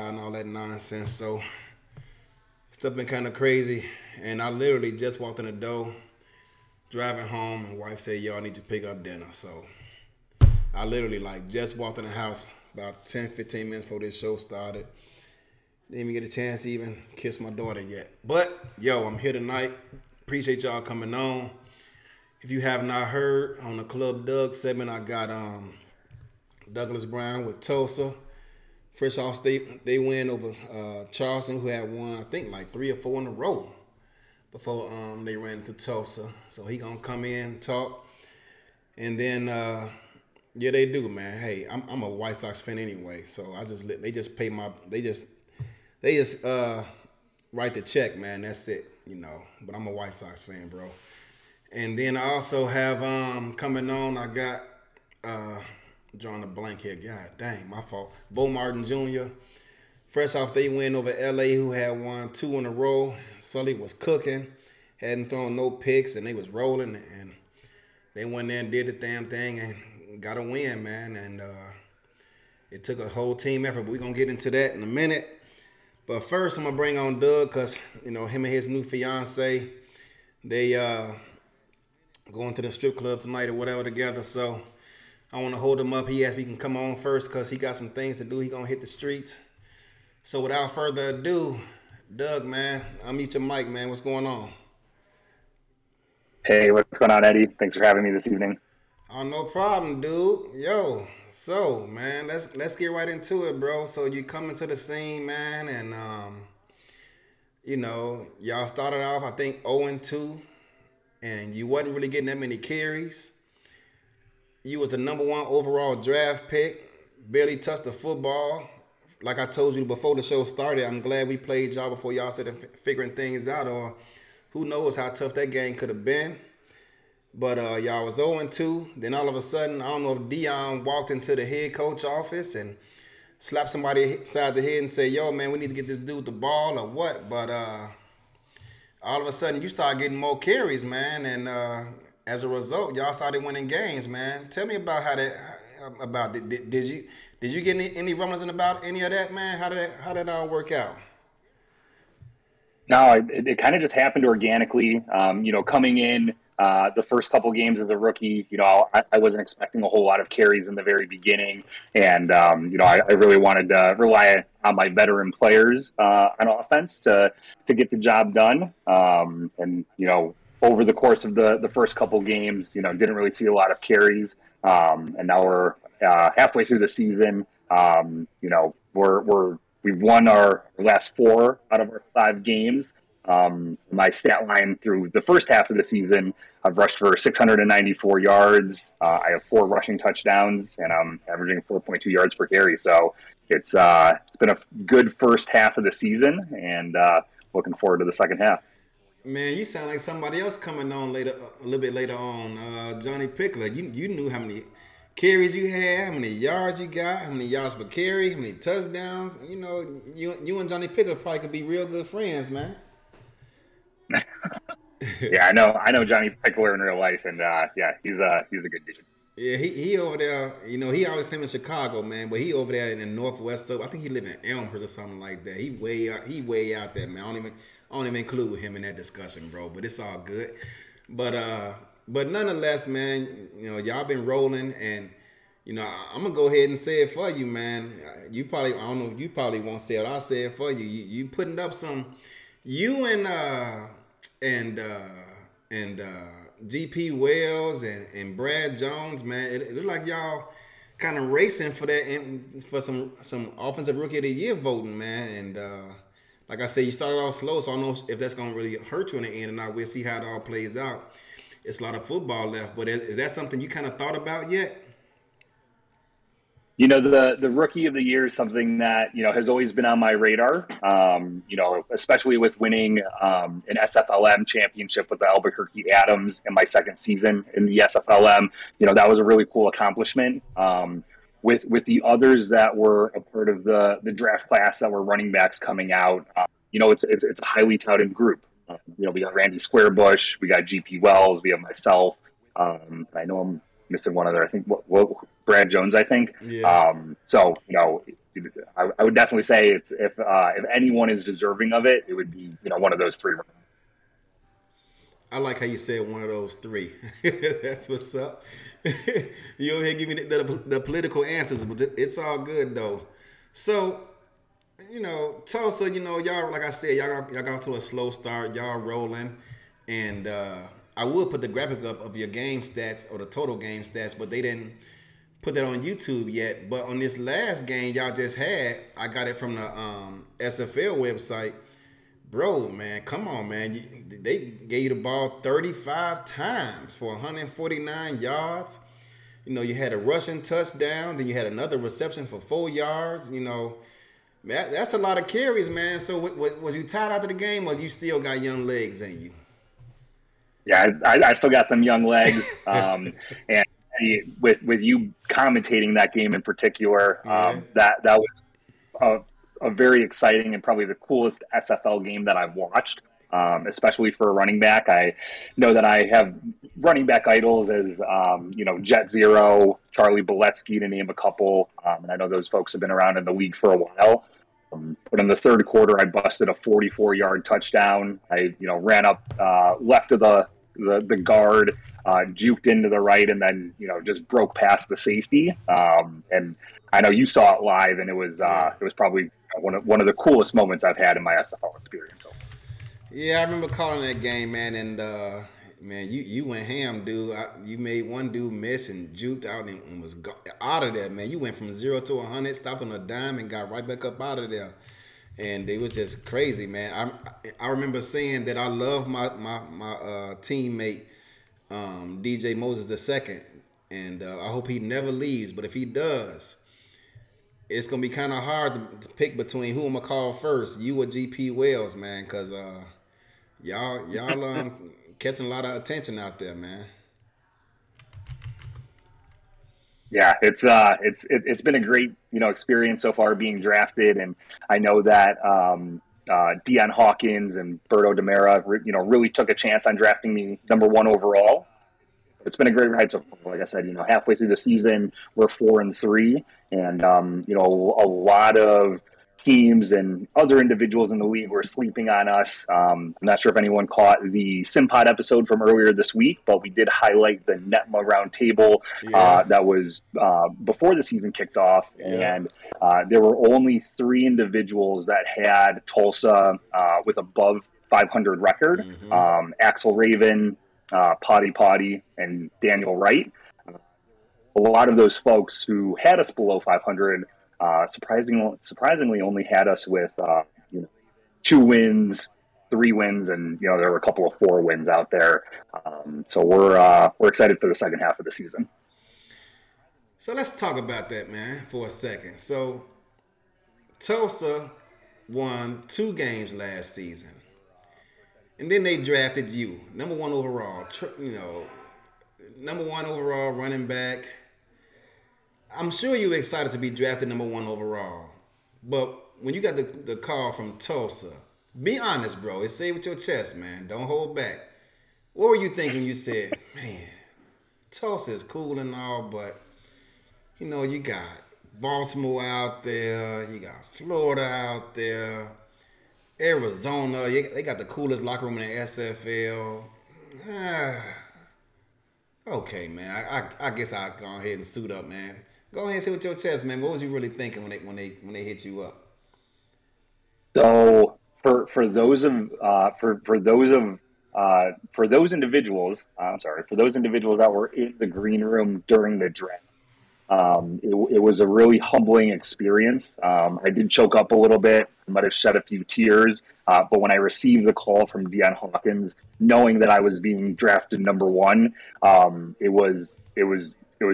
and all that nonsense. So stuff been kind of crazy, and I literally just walked in the door, driving home, and wife said, "Yo, I need to pick up dinner." So I literally like just walked in the house about 10, 15 minutes before this show started. Didn't even get a chance to even kiss my daughter yet. But yo, I'm here tonight. Appreciate y'all coming on. If you have not heard, on the Club Doug segment, I got Douglas Brown with Tulsa. Fresh off state, they win over Charleston, who had won, I think, like 3 or 4 in a row before they ran into Tulsa. So he gonna come in, talk, and then yeah, they do, man. Hey, I'm a White Sox fan anyway, so they just pay my they just write the check, man. That's it, you know. But I'm a White Sox fan, bro. And then I also have coming on, I got drawing a blank here. God dang, my fault. Bo Martin Jr. Fresh off they win over LA, who had won 2 in a row. Sully was cooking, hadn't thrown no picks, and they was rolling, and they went there and did the damn thing and got a win, man. And it took a whole team effort, but we're gonna get into that in a minute. But first, I'm gonna bring on Doug, cause you know him and his new fiance, they going to the strip club tonight or whatever together. So I want to hold him up. He asked me he can come on first because he got some things to do. He gonna hit the streets. So without further ado, Doug, man, unmute your mic, man. What's going on? Hey, what's going on, Eddie? Thanks for having me this evening. Oh, no problem, dude. Yo, so man, let's get right into it, bro. So you coming to the scene, man, and you know, y'all started off, I think, 0-2, and you wasn't really getting that many carries. You was the #1 overall draft pick. Barely touched the football. Like I told you before the show started, I'm glad we played y'all before y'all started figuring things out, or who knows how tough that game could have been. But y'all was 0-2. Then all of a sudden, I don't know if Dion walked into the head coach office and slapped somebody side the head and said, "Yo, man, we need to get this dude the ball," or what. But all of a sudden, you start getting more carries, man, and as a result, y'all started winning games, man. Tell me about how that about did you get any rumblings about any of that, man? How did that all work out? No, it kind of just happened organically. Coming in the first couple games as a rookie, I wasn't expecting a whole lot of carries in the very beginning, and I really wanted to rely on my veteran players on offense to get the job done. Over the course of the first couple games, didn't really see a lot of carries, and now we're halfway through the season. We've won our last 4 out of our 5 games. My stat line through the first half of the season, I've rushed for 694 yards. I have 4 rushing touchdowns, and I'm averaging 4.2 yards per carry. So it's been a good first half of the season, and looking forward to the second half. Man, you sound like somebody else coming on later, a little bit later on. Johnny Pickler, you knew how many carries you had, how many yards you got, how many yards per carry, how many touchdowns. You know, you and Johnny Pickler probably could be real good friends, man. Yeah, I know Johnny Pickler in real life, and yeah, he's a good dude. Yeah, he over there. You know, he always claimed in Chicago, man, but he over there in the Northwest. So I think he live in Elmhurst or something like that. He way out there, man. I don't even include him in that discussion, bro. But it's all good. But nonetheless, man, y'all been rolling, and I'm gonna go ahead and say it for you, man. I don't know, you probably won't say it. I'll say it for you. You putting up some, you and GP Wells and Brad Jones, man. It looked like y'all kind of racing for that and for some offensive rookie of the year voting, man. And like I said, you started off slow, so I don't know if that's gonna really hurt you in the end, and we'll see how it all plays out. It's a lot of football left, but is that something you kind of thought about yet? The rookie of the year is something that, has always been on my radar, especially with winning an SFLM championship with the Albuquerque Adams in my second season in the SFLM. That was a really cool accomplishment. With the others that were a part of the draft class that were running backs coming out, it's a highly touted group. We got Randy Squarebush, we got GP Wells, we have myself. I know I'm missing one other. I think Brad Jones. I think. Yeah. So I would definitely say it's if anyone is deserving of it, it would be one of those three. I like how you said one of those three. That's what's up. You over here give me the political answers, but it's all good though. So, Tulsa, y'all, like I said, y'all got to a slow start. Y'all rolling, and I would put the graphic up of your game stats or the total game stats, but they didn't put that on YouTube yet. But on this last game y'all just had, I got it from the SFL website. Bro, man, come on, man. They gave you the ball 35 times for 149 yards. You had a rushing touchdown. Then you had another reception for 4 yards. That's a lot of carries, man. So was you tired after the game, or you still got young legs in you? Yeah, I still got them young legs. And with you commentating that game in particular, that was a very exciting and probably the coolest SFL game that I've watched, especially for a running back. I know that I have running back idols as, Jet Zero, Charlie Bolesky, to name a couple. And I know those folks have been around in the league for a while. But in the third quarter, I busted a 44-yard touchdown. I, ran up left of the guard, juked into the right, and then, just broke past the safety. And I know you saw it live, and it was probably one of the coolest moments I've had in my SFL experience. So. Yeah, I remember calling that game, man, and man, you went ham, dude. You made one dude miss and juked out and was out of there, man. You went from 0 to 100, stopped on a dime, and got right back up out of there. And it was just crazy, man. I remember saying that I love my teammate DJ Moses II, and I hope he never leaves. But if he does, it's gonna be kind of hard to pick between who I'm gonna call first, you or GP Wells, man, because y'all catching a lot of attention out there, man. Yeah, it's been a great experience so far being drafted, and I know that Deion Hawkins and Berto Demera really took a chance on drafting me number 1 overall. It's been a great ride so far. Like I said, halfway through the season, we're 4-3, and a lot of teams and other individuals in the league were sleeping on us. I'm not sure if anyone caught the SimPod episode from earlier this week, but we did highlight the NETMA roundtable that was before the season kicked off, and there were only 3 individuals that had Tulsa with above 500 record. Mm-hmm. Axel Raven, Potty, and Daniel Wright. A lot of those folks who had us below 500 surprisingly only had us with 2 wins, 3 wins, and there were a couple of 4 wins out there. So we're excited for the second half of the season. So let's talk about that, man, for a second. So Tulsa won 2 games last season. And then they drafted you, number 1 overall. Number 1 overall running back. I'm sure you were excited to be drafted number 1 overall. But when you got the call from Tulsa, be honest, bro. Say it with your chest, man. Don't hold back. What were you thinking? You said, man, Tulsa is cool and all, but, you got Baltimore out there. You got Florida out there. Arizona, they got the coolest locker room in the SFL. Okay, man. I guess I'll go ahead and suit up, man. Go ahead and say with your chest, man. What was you really thinking when they hit you up? So for those individuals that were in the green room during the draft, it was a really humbling experience. I did choke up a little bit, might have shed a few tears, but when I received the call from Deion Hawkins, knowing that I was being drafted number 1, it was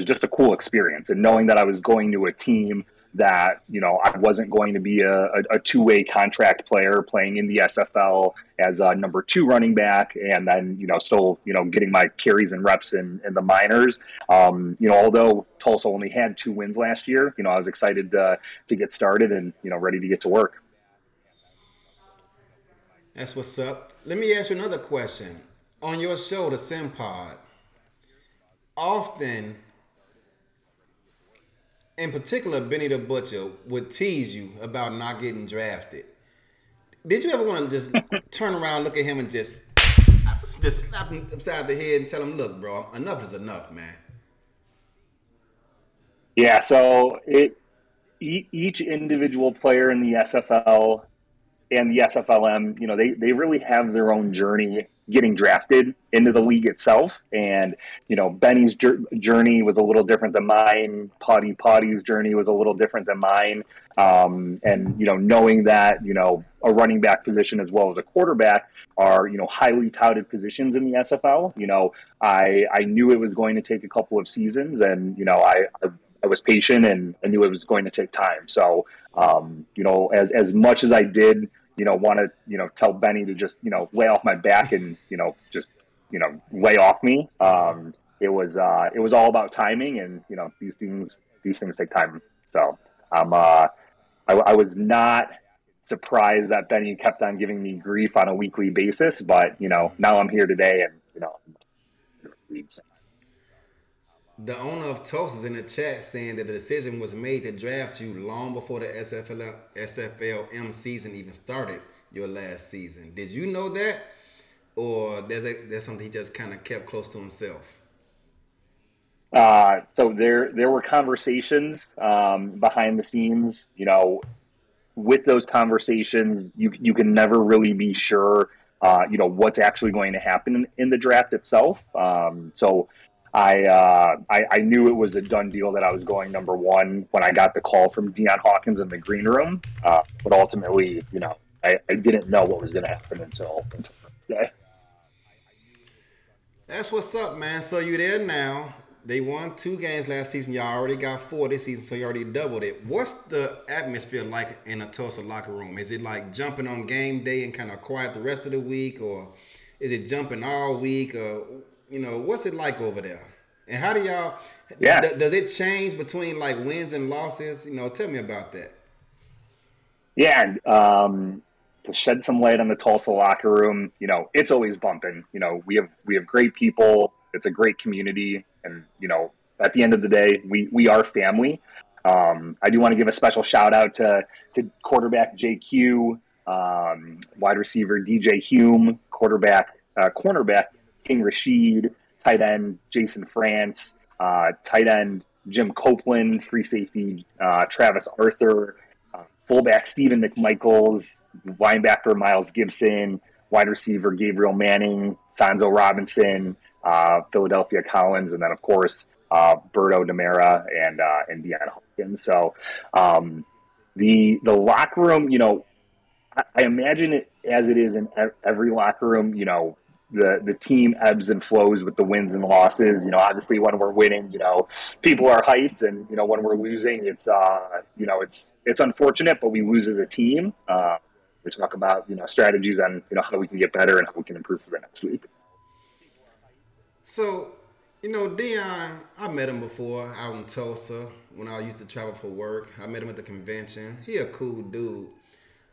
just a cool experience, and knowing that I was going to a team that I wasn't going to be a 2-way contract player playing in the SFL as a number 2 running back, and then still getting my carries and reps in the minors. Although Tulsa only had 2 wins last year, I was excited to get started and ready to get to work. That's what's up. Let me ask you another question. On your show, the SimPod, often in particular, Benny the Butcher would tease you about not getting drafted. Did you ever want to just turn around, look at him, and just slap him upside the head and tell him, "Look, bro, enough is enough, man." Yeah, so each individual player in the SFL and the SFLM, they really have their own journey getting drafted into the league itself. And, Benny's journey was a little different than mine. Potty's journey was a little different than mine. And, knowing that, a running back position as well as a quarterback are, highly touted positions in the SFL. I knew it was going to take a couple of seasons, and, I was patient, and I knew it was going to take time. So, as much as I did, want to, tell Benny to just, lay off my back and, just, lay off me. It was all about timing, and, these things take time. So, I was not surprised that Benny kept on giving me grief on a weekly basis, but, now I'm here today, and, The owner of Tulsa is in the chat saying that the decision was made to draft you long before the SFLM season even started your last season. Did you know that? Or there's something he just kind of kept close to himself? So there were conversations behind the scenes. With those conversations, you can never really be sure, what's actually going to happen in the draft itself. So I knew it was a done deal that I was going number one when I got the call from Deion Hawkins in the green room. But ultimately, I didn't know what was going to happen until today. That's what's up, man. So you're there now. They won 2 games last season. Y'all already got 4 this season, so you already doubled it. What's the atmosphere like in a Tulsa locker room? Is it like jumping on game day and kind of quiet the rest of the week, or is it jumping all week? Or what's it like over there? And how do y'all? Yeah. Does it change between like wins and losses? Tell me about that. Yeah. To shed some light on the Tulsa locker room, it's always bumping. We have great people. It's a great community, and at the end of the day, we are family. I do want to give a special shout out to quarterback JQ, wide receiver DJ Hume, cornerback King Rashid, tight end Jason France, tight end Jim Copeland, free safety Travis Arthur, fullback Stephen McMichaels, linebacker Miles Gibson, wide receiver Gabriel Manning, Sanzo Robinson, Philadelphia Collins, and then of course Berto Demera and Deion Hawkins. So the locker room, I imagine it as it is in every locker room. The team ebbs and flows with the wins and losses. Obviously when we're winning, people are hyped, and when we're losing, it's unfortunate, but we lose as a team. We talk about strategies on how we can get better and how we can improve for the next week. So, Deion, I met him before out in Tulsa when I used to travel for work. I met him at the convention. He a cool dude.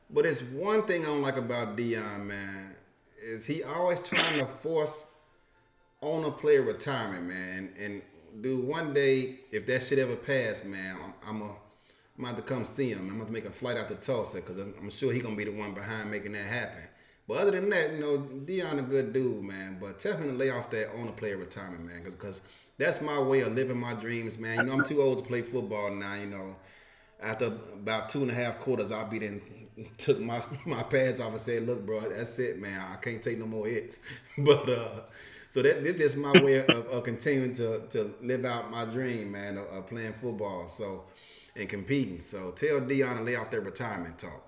But it's one thing I don't like about Deion, man, is he always trying to force on a player retirement, man. And dude, one day, if that shit ever passed, man, I'm going to have to come see him. I'm going to make a flight out to Tulsa, because I'm sure he going to be the one behind making that happen. But other than that, Deion a good dude, man. But tell him to lay off that owner player retirement, man, because that's my way of living my dreams, man. I'm too old to play football now, After about 2.5 quarters, I'll be then took my pads off and said, "Look, bro, that's it, man. I can't take no more hits." But so this is just my way of continuing to live out my dream, man, of playing football, and competing. So tell Deion to lay off that retirement talk.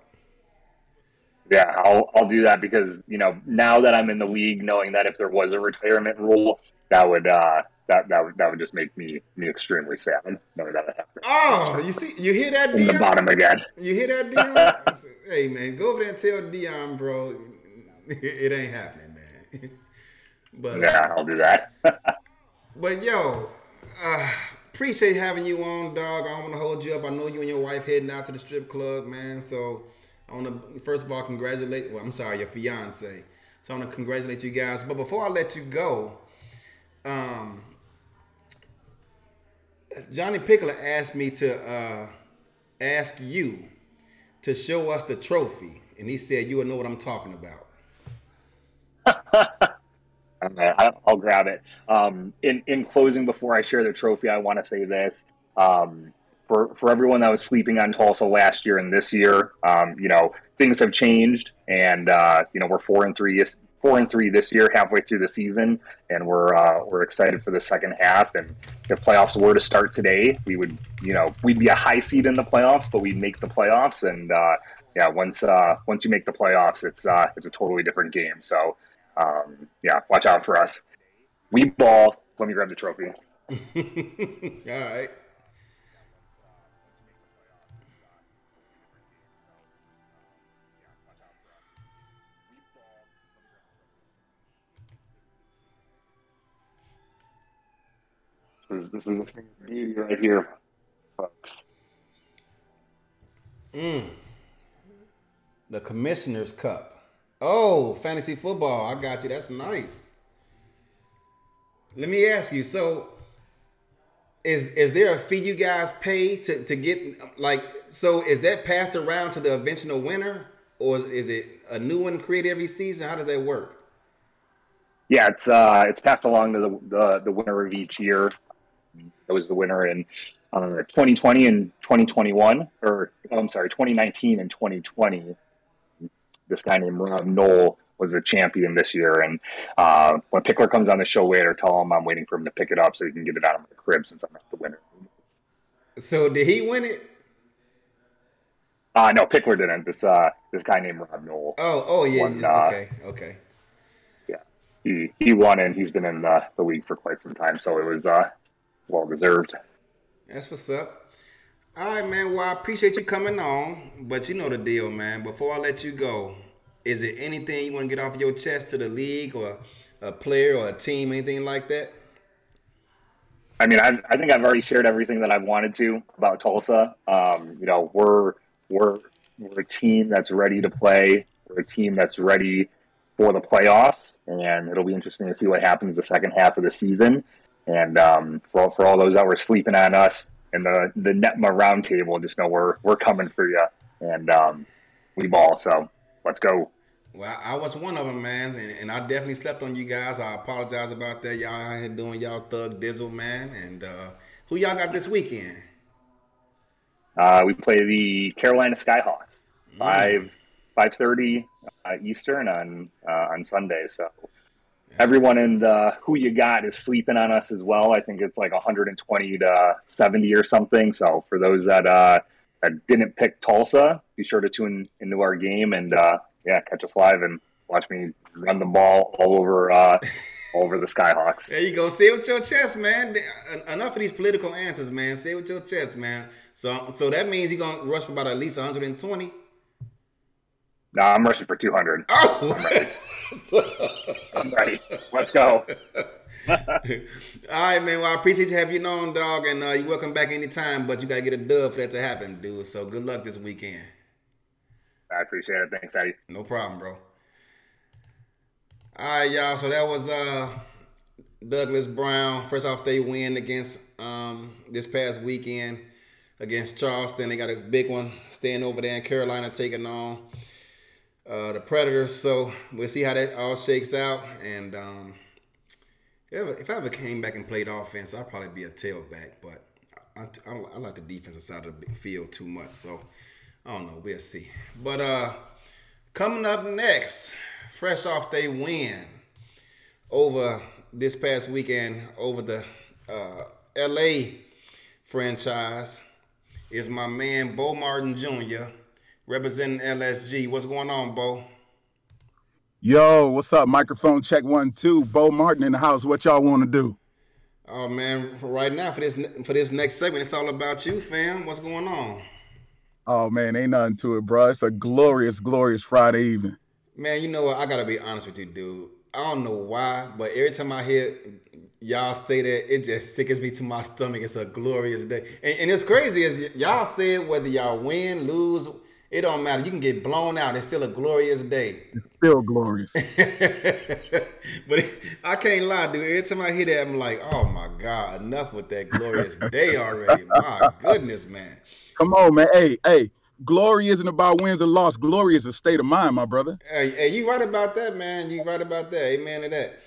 Yeah, I'll do that, because now that I'm in the league, knowing that if there was a retirement rule, that would just make me extremely sad. Knowing that happened. Oh, you hear that, Deion? In the bottom again. You hear that, Deion? Hey, man, go over there and tell Deion, bro, it ain't happening, man. But yeah, I'll do that. But yo, appreciate having you on, dog. I don't want to hold you up. I know you and your wife heading out to the strip club, man. So I want to first of all congratulate. Well, I'm sorry, your fiance. So I want to congratulate you guys. But before I let you go, Johnny Pickler asked me to ask you to show us the trophy, and he said you will know what I'm talking about. I'll grab it. In closing, before I share the trophy, I want to say this. For everyone that was sleeping on Tulsa last year and this year, things have changed, and we're 4-3 this year, halfway through the season, and we're excited for the second half. And if playoffs were to start today, we'd be a high seed in the playoffs, but we'd make the playoffs. And once you make the playoffs, it's a totally different game. So watch out for us. We ball. Let me grab the trophy. All right. This is the thing right here, folks. The Commissioner's Cup. Oh, fantasy football. I got you. That's nice. Let me ask you. So, is there a fee you guys pay to get like? So, is that passed around to the eventual winner, or is it a new one created every season? How does that work? Yeah, it's passed along to the winner of each year. It was the winner in 2020 and 2021, or I'm sorry, 2019 and 2020. This guy named Rob Knoll was a champion this year, and when Pickler comes on the show later, tell him I'm waiting for him to pick it up so he can get it out of my crib since I'm not the winner. So did he win it? No, Pickler didn't. This guy named Rob Knoll. Oh yeah. Won, okay. Yeah, he won, and he's been in the league for quite some time, so it was well deserved. That's what's up. All right, man. Well, I appreciate you coming on, but you know the deal, man. Before I let you go, is there anything you want to get off your chest to the league or a player or a team, anything like that? I mean, I think I've already shared everything that I've wanted to about Tulsa. We're a team that's ready to play. We're a team that's ready for the playoffs, and it'll be interesting to see what happens the second half of the season. And for all those that were sleeping on us and the Netma roundtable, just know we're coming for you, and we ball. So let's go. Well, I was one of them, man, and I definitely slept on you guys. I apologize about that. Y'all out here doing y'all thug dizzle, man. And who y'all got this weekend? We play the Carolina Skyhawks, 5:30 Eastern on Sunday. So everyone in the Who You Got is sleeping on us as well. I think it's like 120 to 70 or something. So for those that didn't pick Tulsa, be sure to tune into our game and catch us live and watch me run the ball all over the Skyhawks. There you go. Say it with your chest, man. Enough of these political answers, man. Say it with your chest, man. So that means you're gonna rush for about at least 120. No, I'm rushing for 200. Oh, I'm ready. I'm ready. Let's go. All right, man. Well, I appreciate you having you on, dog, and you're welcome back anytime. But you gotta get a dub for that to happen, dude. So good luck this weekend. I appreciate it. Thanks, Eddie. No problem, bro. All right, y'all. So that was Douglas Brown. First off, they win against this past weekend against Charleston. They got a big one staying over there in Carolina, taking on the Predators. So we'll see how that all shakes out. And if I ever came back and played offense, I'd probably be a tailback. But I like the defensive side of the field too much. So I don't know. We'll see. But coming up next, fresh off they win over this past weekend over the LA franchise, is my man Bo Martin Jr. representing LSG. What's going on, Bo? Yo, what's up? Microphone check 1 2. Bo Martin in the house. What y'all want to do? Oh man, for right now for this next segment, it's all about you, fam. What's going on? Oh man, ain't nothing to it, bro. It's a glorious, glorious Friday evening. Man, you know what? I gotta be honest with you, dude. I don't know why, but every time I hear y'all say that, it just sickens me to my stomach. It's a glorious day. And it's crazy as y'all say it, whether y'all win, lose, It don't matter. You can get blown out. It's still a glorious day. Still glorious. But I can't lie, dude. Every time I hear that, I'm like, oh my God, enough with that glorious day already. My goodness, man. Come on, man. Hey, glory isn't about wins or loss. Glory is a state of mind, my brother. Hey, you right about that, man. You right about that. Amen to that.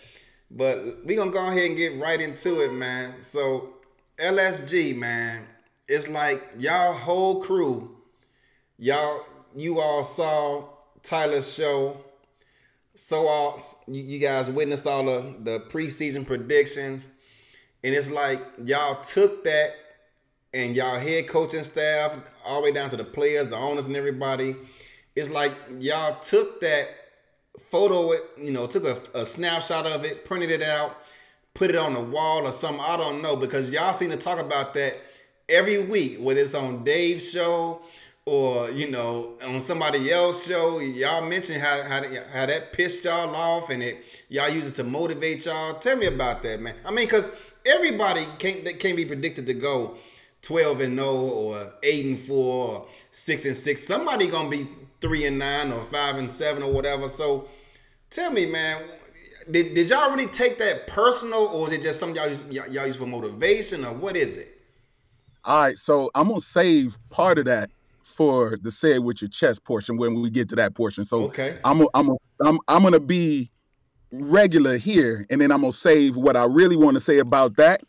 But we gonna go ahead and get right into it, man. So LSG, man, it's like y'all whole crew, you all saw Tyler's show. So you guys witnessed all the preseason predictions, and it's like y'all took that, and y'all head coaching staff all the way down to the players, the owners, and everybody. It's like y'all took that photo, took a snapshot of it, printed it out, put it on the wall or something. I don't know, because y'all seem to talk about that every week, whether it's on Dave's show or on somebody else's show. Y'all mention how that pissed y'all off, and y'all use it to motivate y'all. Tell me about that, man. I mean, because everybody can't be predicted to go 12-0 or 8-4 or 6-6. Somebody gonna be 3-9 or 5-7 or whatever. So tell me, man, did y'all really take that personal, or is it just something y'all use for motivation, or what is it? All right, so I'm gonna save part of that for the say it with your chest portion when we get to that portion. So okay, I'm gonna be regular here, and then I'm gonna save what I really want to say about that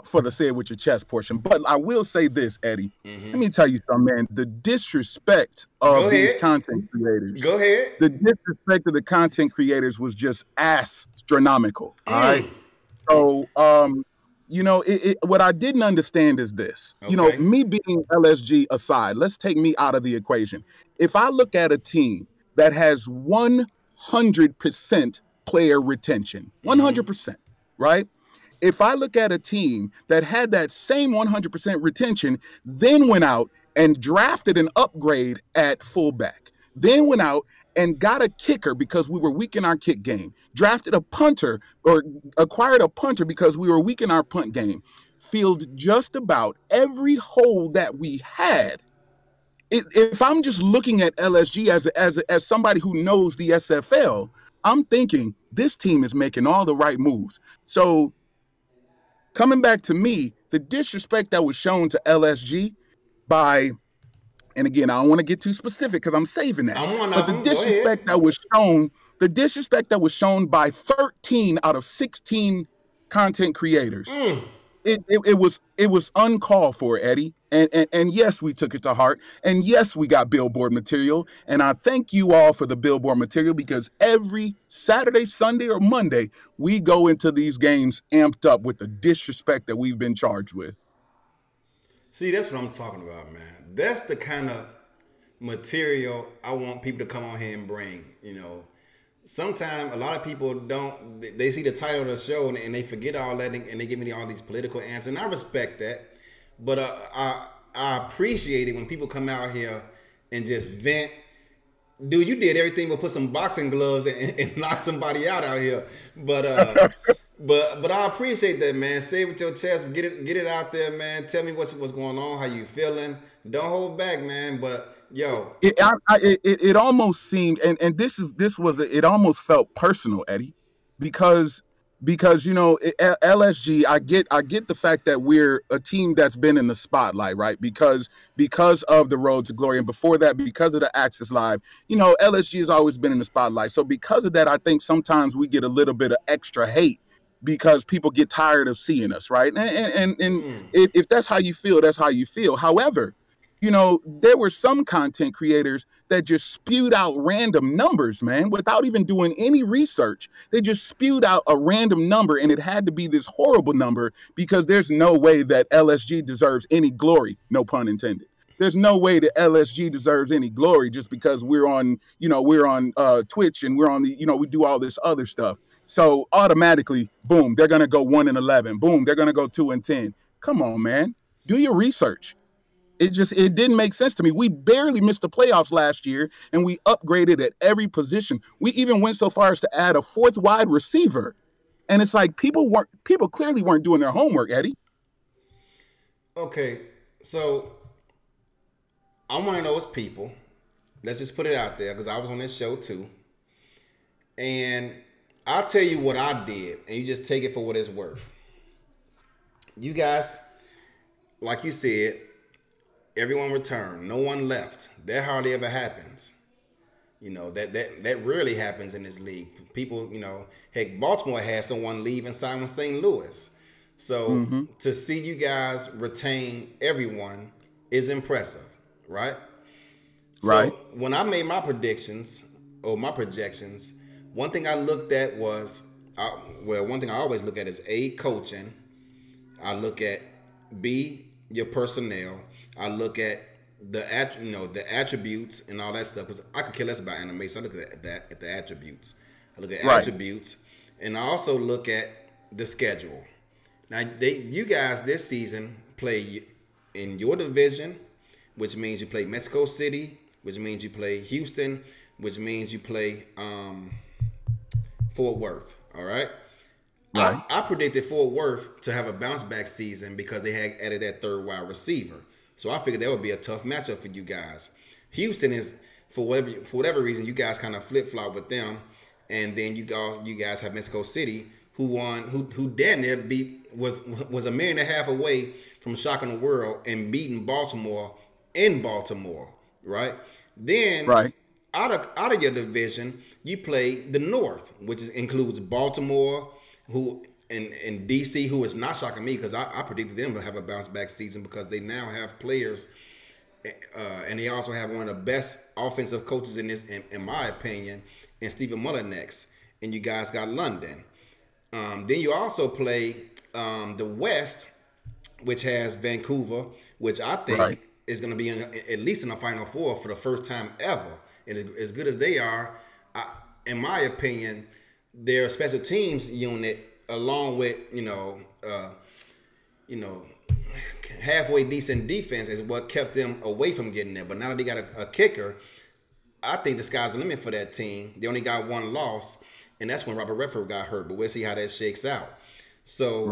for the say it with your chest portion. But I will say this, Eddie. Mm-hmm. Let me tell you something, man. The disrespect of these content creators. Go ahead. The disrespect of the content creators was just astronomical. All right. So what I didn't understand is this. Okay. Me being LSG aside, let's take me out of the equation. If I look at a team that has 100% player retention, 100%, right? If I look at a team that had that same 100% retention, then went out and drafted an upgrade at fullback, then went out and got a kicker because we were weak in our kick game, drafted a punter or acquired a punter because we were weak in our punt game, filled just about every hole that we had. If I'm just looking at LSG as somebody who knows the SFL, I'm thinking this team is making all the right moves. So coming back to me, the disrespect that was shown to LSG by, and again, I don't want to get too specific because I'm saving that. But the disrespect that was shown by 13 out of 16 content creators, it was uncalled for, Eddie. And yes, we took it to heart. And yes, we got billboard material. And I thank you all for the billboard material, because every Saturday, Sunday, or Monday, we go into these games amped up with the disrespect that we've been charged with. See, that's what I'm talking about, man. That's the kind of material I want people to come on here and bring. Sometimes a lot of people they see the title of the show and they forget all that, and they give me all these political answers. And I respect that. But I appreciate it when people come out here and just vent. Dude, you did everything but put some boxing gloves and knock somebody out here. But I appreciate that, man. Say it with your chest. Get it out there, man. Tell me what's going on, how you feeling. Don't hold back, man. But yo, it almost seemed, and it almost felt personal, Eddie, because LSG, I get the fact that we're a team that's been in the spotlight, right? Because of the Road to Glory, and before that, because of the Access Live, LSG has always been in the spotlight. So because of that, I think sometimes we get a little bit of extra hate because people get tired of seeing us, right? And if that's how you feel, that's how you feel. However, there were some content creators that just spewed out random numbers, man, without even doing any research. They just spewed out a random number, and it had to be this horrible number because there's no way that LSG deserves any glory, no pun intended. There's no way that LSG deserves any glory just because we're on Twitch and we're on we do all this other stuff. So automatically, boom, they're going to go 1-11. Boom, they're going to go 2-10. Come on, man. Do your research. It didn't make sense to me. We barely missed the playoffs last year, and we upgraded at every position. We even went so far as to add a fourth wide receiver. And it's like people clearly weren't doing their homework, Eddie. Okay, so I want to know as people, let's just put it out there because I was on this show too. And I'll tell you what I did, and you just take it for what it's worth. You guys, like you said, everyone returned. No one left. That hardly ever happens. You know, that rarely happens in this league. People, you know, heck, Baltimore had someone leave and sign with St. Louis. So to see you guys retain everyone is impressive, right? Right. So when I made my predictions or my projections, one thing I looked at was, one thing I always look at is A, coaching. I look at B, your personnel. I look at the attributes and all that stuff, because I could care less about animation. I look at the attributes. I look at attributes, and I also look at the schedule. Now, you guys this season play in your division, which means you play Mexico City, which means you play Houston, which means you play Fort Worth. All right. Right. I predicted Fort Worth to have a bounce back season because they had added that third wide receiver. So I figured that would be a tough matchup for you guys. Houston is, for whatever reason, you guys kind of flip flop with them, and then you guys have Mexico City, who damn near was a million and a half away from shocking the world and beating Baltimore in Baltimore, right? Then out of your division, you play the North, which includes Baltimore, and DC, who is not shocking me because I predicted them to have a bounce back season because they now have players, and they also have one of the best offensive coaches in my opinion, and Stephen Mullinex. And you guys got London. Then you also play the West, which has Vancouver, which I think is going to be at least in the Final Four for the first time ever. And as good as they are, in my opinion, their special teams unit, along with halfway decent defense, is what kept them away from getting there. But now that they got a kicker, I think the sky's the limit for that team. They only got one loss, and that's when Robert Redford got hurt. But we'll see how that shakes out. So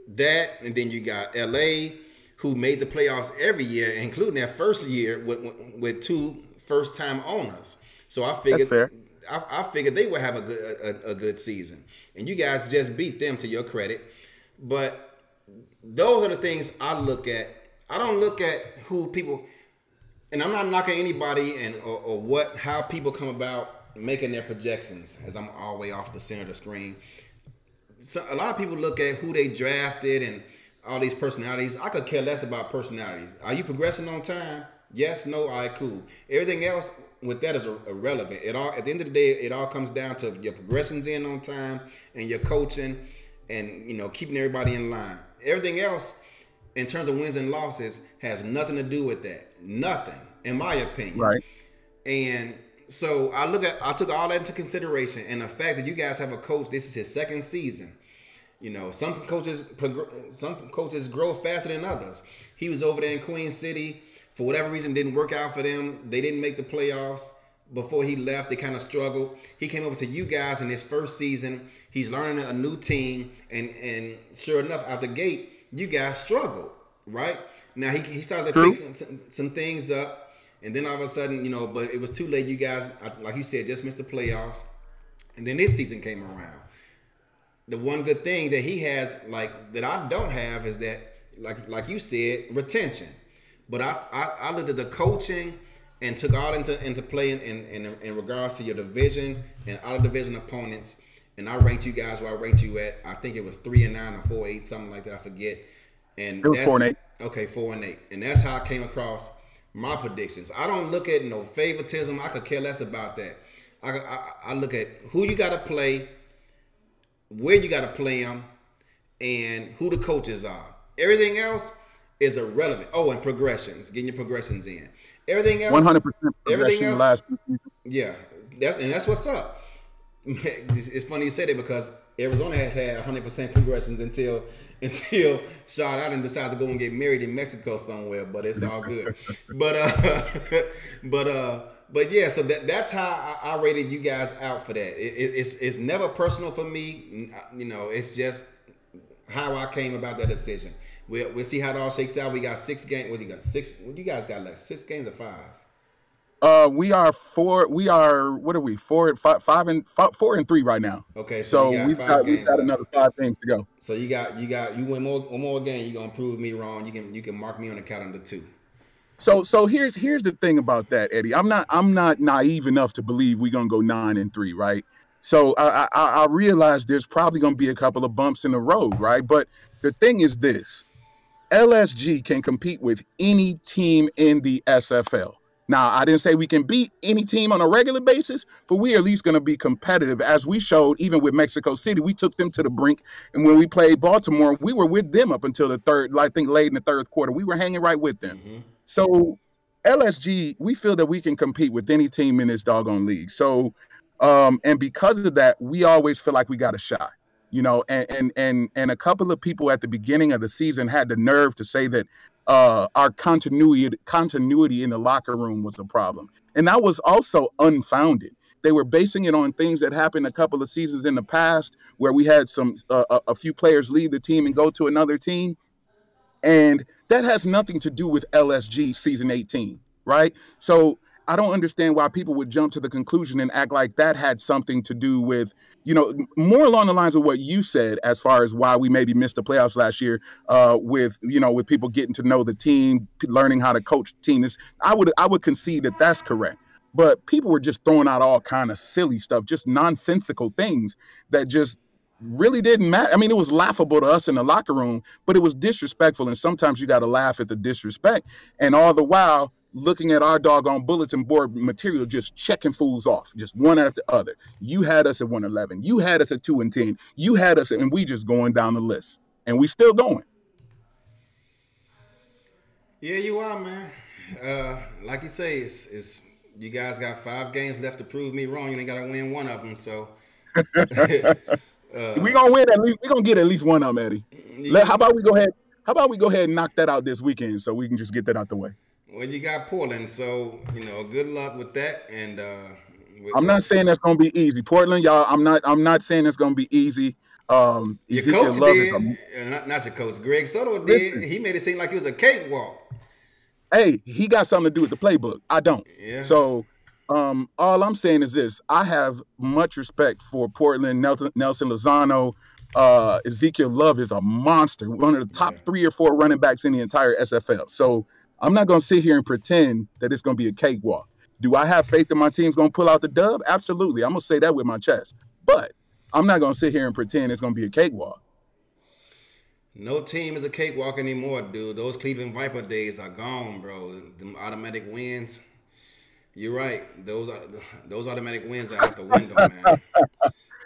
that, and then you got LA, who made the playoffs every year, including their first year with two first-time owners. So I figured. That's fair. I figured they would have a good season, and you guys just beat them, to your credit. But those are the things I look at. I don't look at who people, and I'm not knocking anybody or how people come about making their projections, as I'm all the way off the center of the screen. So a lot of people look at who they drafted and all these personalities. I could care less about personalities. Are you progressing on time? Yes, no, all right, cool. Everything else with that is irrelevant. At the end of the day, it all comes down to your progressions in on time and your coaching and keeping everybody in line. Everything else, in terms of wins and losses, has nothing to do with that. Nothing, in my opinion. Right. And so I took all that into consideration, and the fact that you guys have a coach, this is his second season. Some coaches grow faster than others. He was over there in Queen City. For whatever reason, didn't work out for them. They didn't make the playoffs. Before he left, they kind of struggled. He came over to you guys in his first season. He's learning a new team. And sure enough, out the gate, you guys struggled, right? Now, he started to pick some things up. And then all of a sudden, but it was too late. You guys, like you said, just missed the playoffs. And then this season came around. The one good thing that he has, that I don't have, is that, like you said, retention. But I looked at the coaching and took all into play in regards to your division and out of division opponents, and I ranked you guys where I ranked you at. I think it was 3-9 or 4-8, something like that. I forget. And 4-8. Okay, 4-8, and that's how I came across my predictions. I don't look at no favoritism. I could care less about that. I look at who you got to play, where you got to play them, and who the coaches are. Everything else is irrelevant. Oh, and progressions, getting your progressions in. Everything else, 100% progression else, last season. Yeah, that's what's up. It's funny you say that because Arizona has had 100% progressions until Sean Allen decided to go and get married in Mexico somewhere. But it's all good. but yeah, so that's how I rated you guys out for that. It's never personal for me. It's just how I came about that decision. We'll see how it all shakes out. We got 6 games. What do you got? 6? What you guys got left? 6 games or 5? We are four. We are, what are we? 4-3 right now. Okay, So you got we've got another 5 games to go. So you win one more game. You're gonna prove me wrong. You can mark me on the calendar too. So here's the thing about that, Eddie. I'm not naive enough to believe we're gonna go 9-3, right? So I realize there's probably gonna be a couple of bumps in the road, right? But the thing is this: LSG can compete with any team in the SFL. Now, I didn't say we can beat any team on a regular basis, but we are at least going to be competitive. As we showed, even with Mexico City, we took them to the brink. And when we played Baltimore, we were with them up until the third, I think late in the third quarter. We were hanging right with them. Mm-hmm. So LSG, we feel that we can compete with any team in this doggone league. So, and because of that, we always feel like we got a shot. You know, and a couple of people at the beginning of the season had the nerve to say that our continuity in the locker room was a problem. And that was also unfounded. They were basing it on things that happened a couple of seasons in the past where we had a few players leave the team and go to another team. And that has nothing to do with LSG season 18, right? So I don't understand why people would jump to the conclusion and act like that had something to do with, you know, more along the lines of what you said as far as why we maybe missed the playoffs last year with people getting to know the team, learning how to coach the team. I would concede that that's correct. But people were just throwing out all kind of silly stuff, just nonsensical things that just really didn't matter. I mean, it was laughable to us in the locker room, but it was disrespectful. And sometimes you got to laugh at the disrespect. And all the while, looking at our doggone bulletin board material, just checking fools off, just one after the other. You had us at 111. You had us at 2-10. You had us, and we just going down the list. And we still going. Yeah, you are, man. Like you say, it's you guys got 5 games left to prove me wrong. You ain't got to win one of them, so. We gonna win at least. We gonna get at least one of them, Eddie. Yeah. How about we go ahead and knock that out this weekend, so we can just get that out the way. Well, you got Portland, so good luck with that. And I'm not saying that's gonna be easy, Portland, y'all. I'm not saying it's gonna be easy. Your coach did, not your coach. Greg Soto did. He made it seem like it was a cakewalk. Hey, he got something to do with the playbook. I don't. Yeah. So, all I'm saying is this: I have much respect for Portland. Nelson Lozano, Ezekiel Love is a monster, one of the top 3 or 4 running backs in the entire SFL. So. I'm not going to sit here and pretend that it's going to be a cakewalk. Do I have faith that my team's going to pull out the dub? Absolutely. I'm going to say that with my chest. But I'm not going to sit here and pretend it's going to be a cakewalk. No team is a cakewalk anymore, dude. Those Cleveland Viper days are gone, bro. Them automatic wins. You're right. Those automatic wins are out the window, man.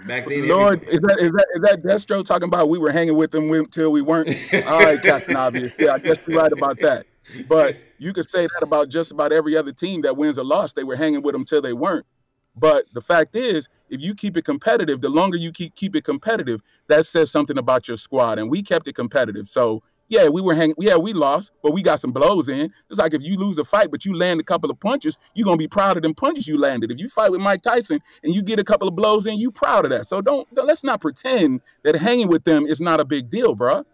Back then, Lord, is that Destro talking about we were hanging with them until we weren't? All right, Captain Obvious. Yeah, I guess you're right about that. But you could say that about just about every other team that wins or lost. They were hanging with them till they weren't. But the fact is, if you keep it competitive, the longer you keep it competitive, that says something about your squad. And we kept it competitive. So, yeah, we lost, but we got some blows in. It's like if you lose a fight, but you land a couple of punches, you're going to be proud of them punches you landed. If you fight with Mike Tyson and you get a couple of blows in, you proud of that. So let's not pretend that hanging with them is not a big deal, bro.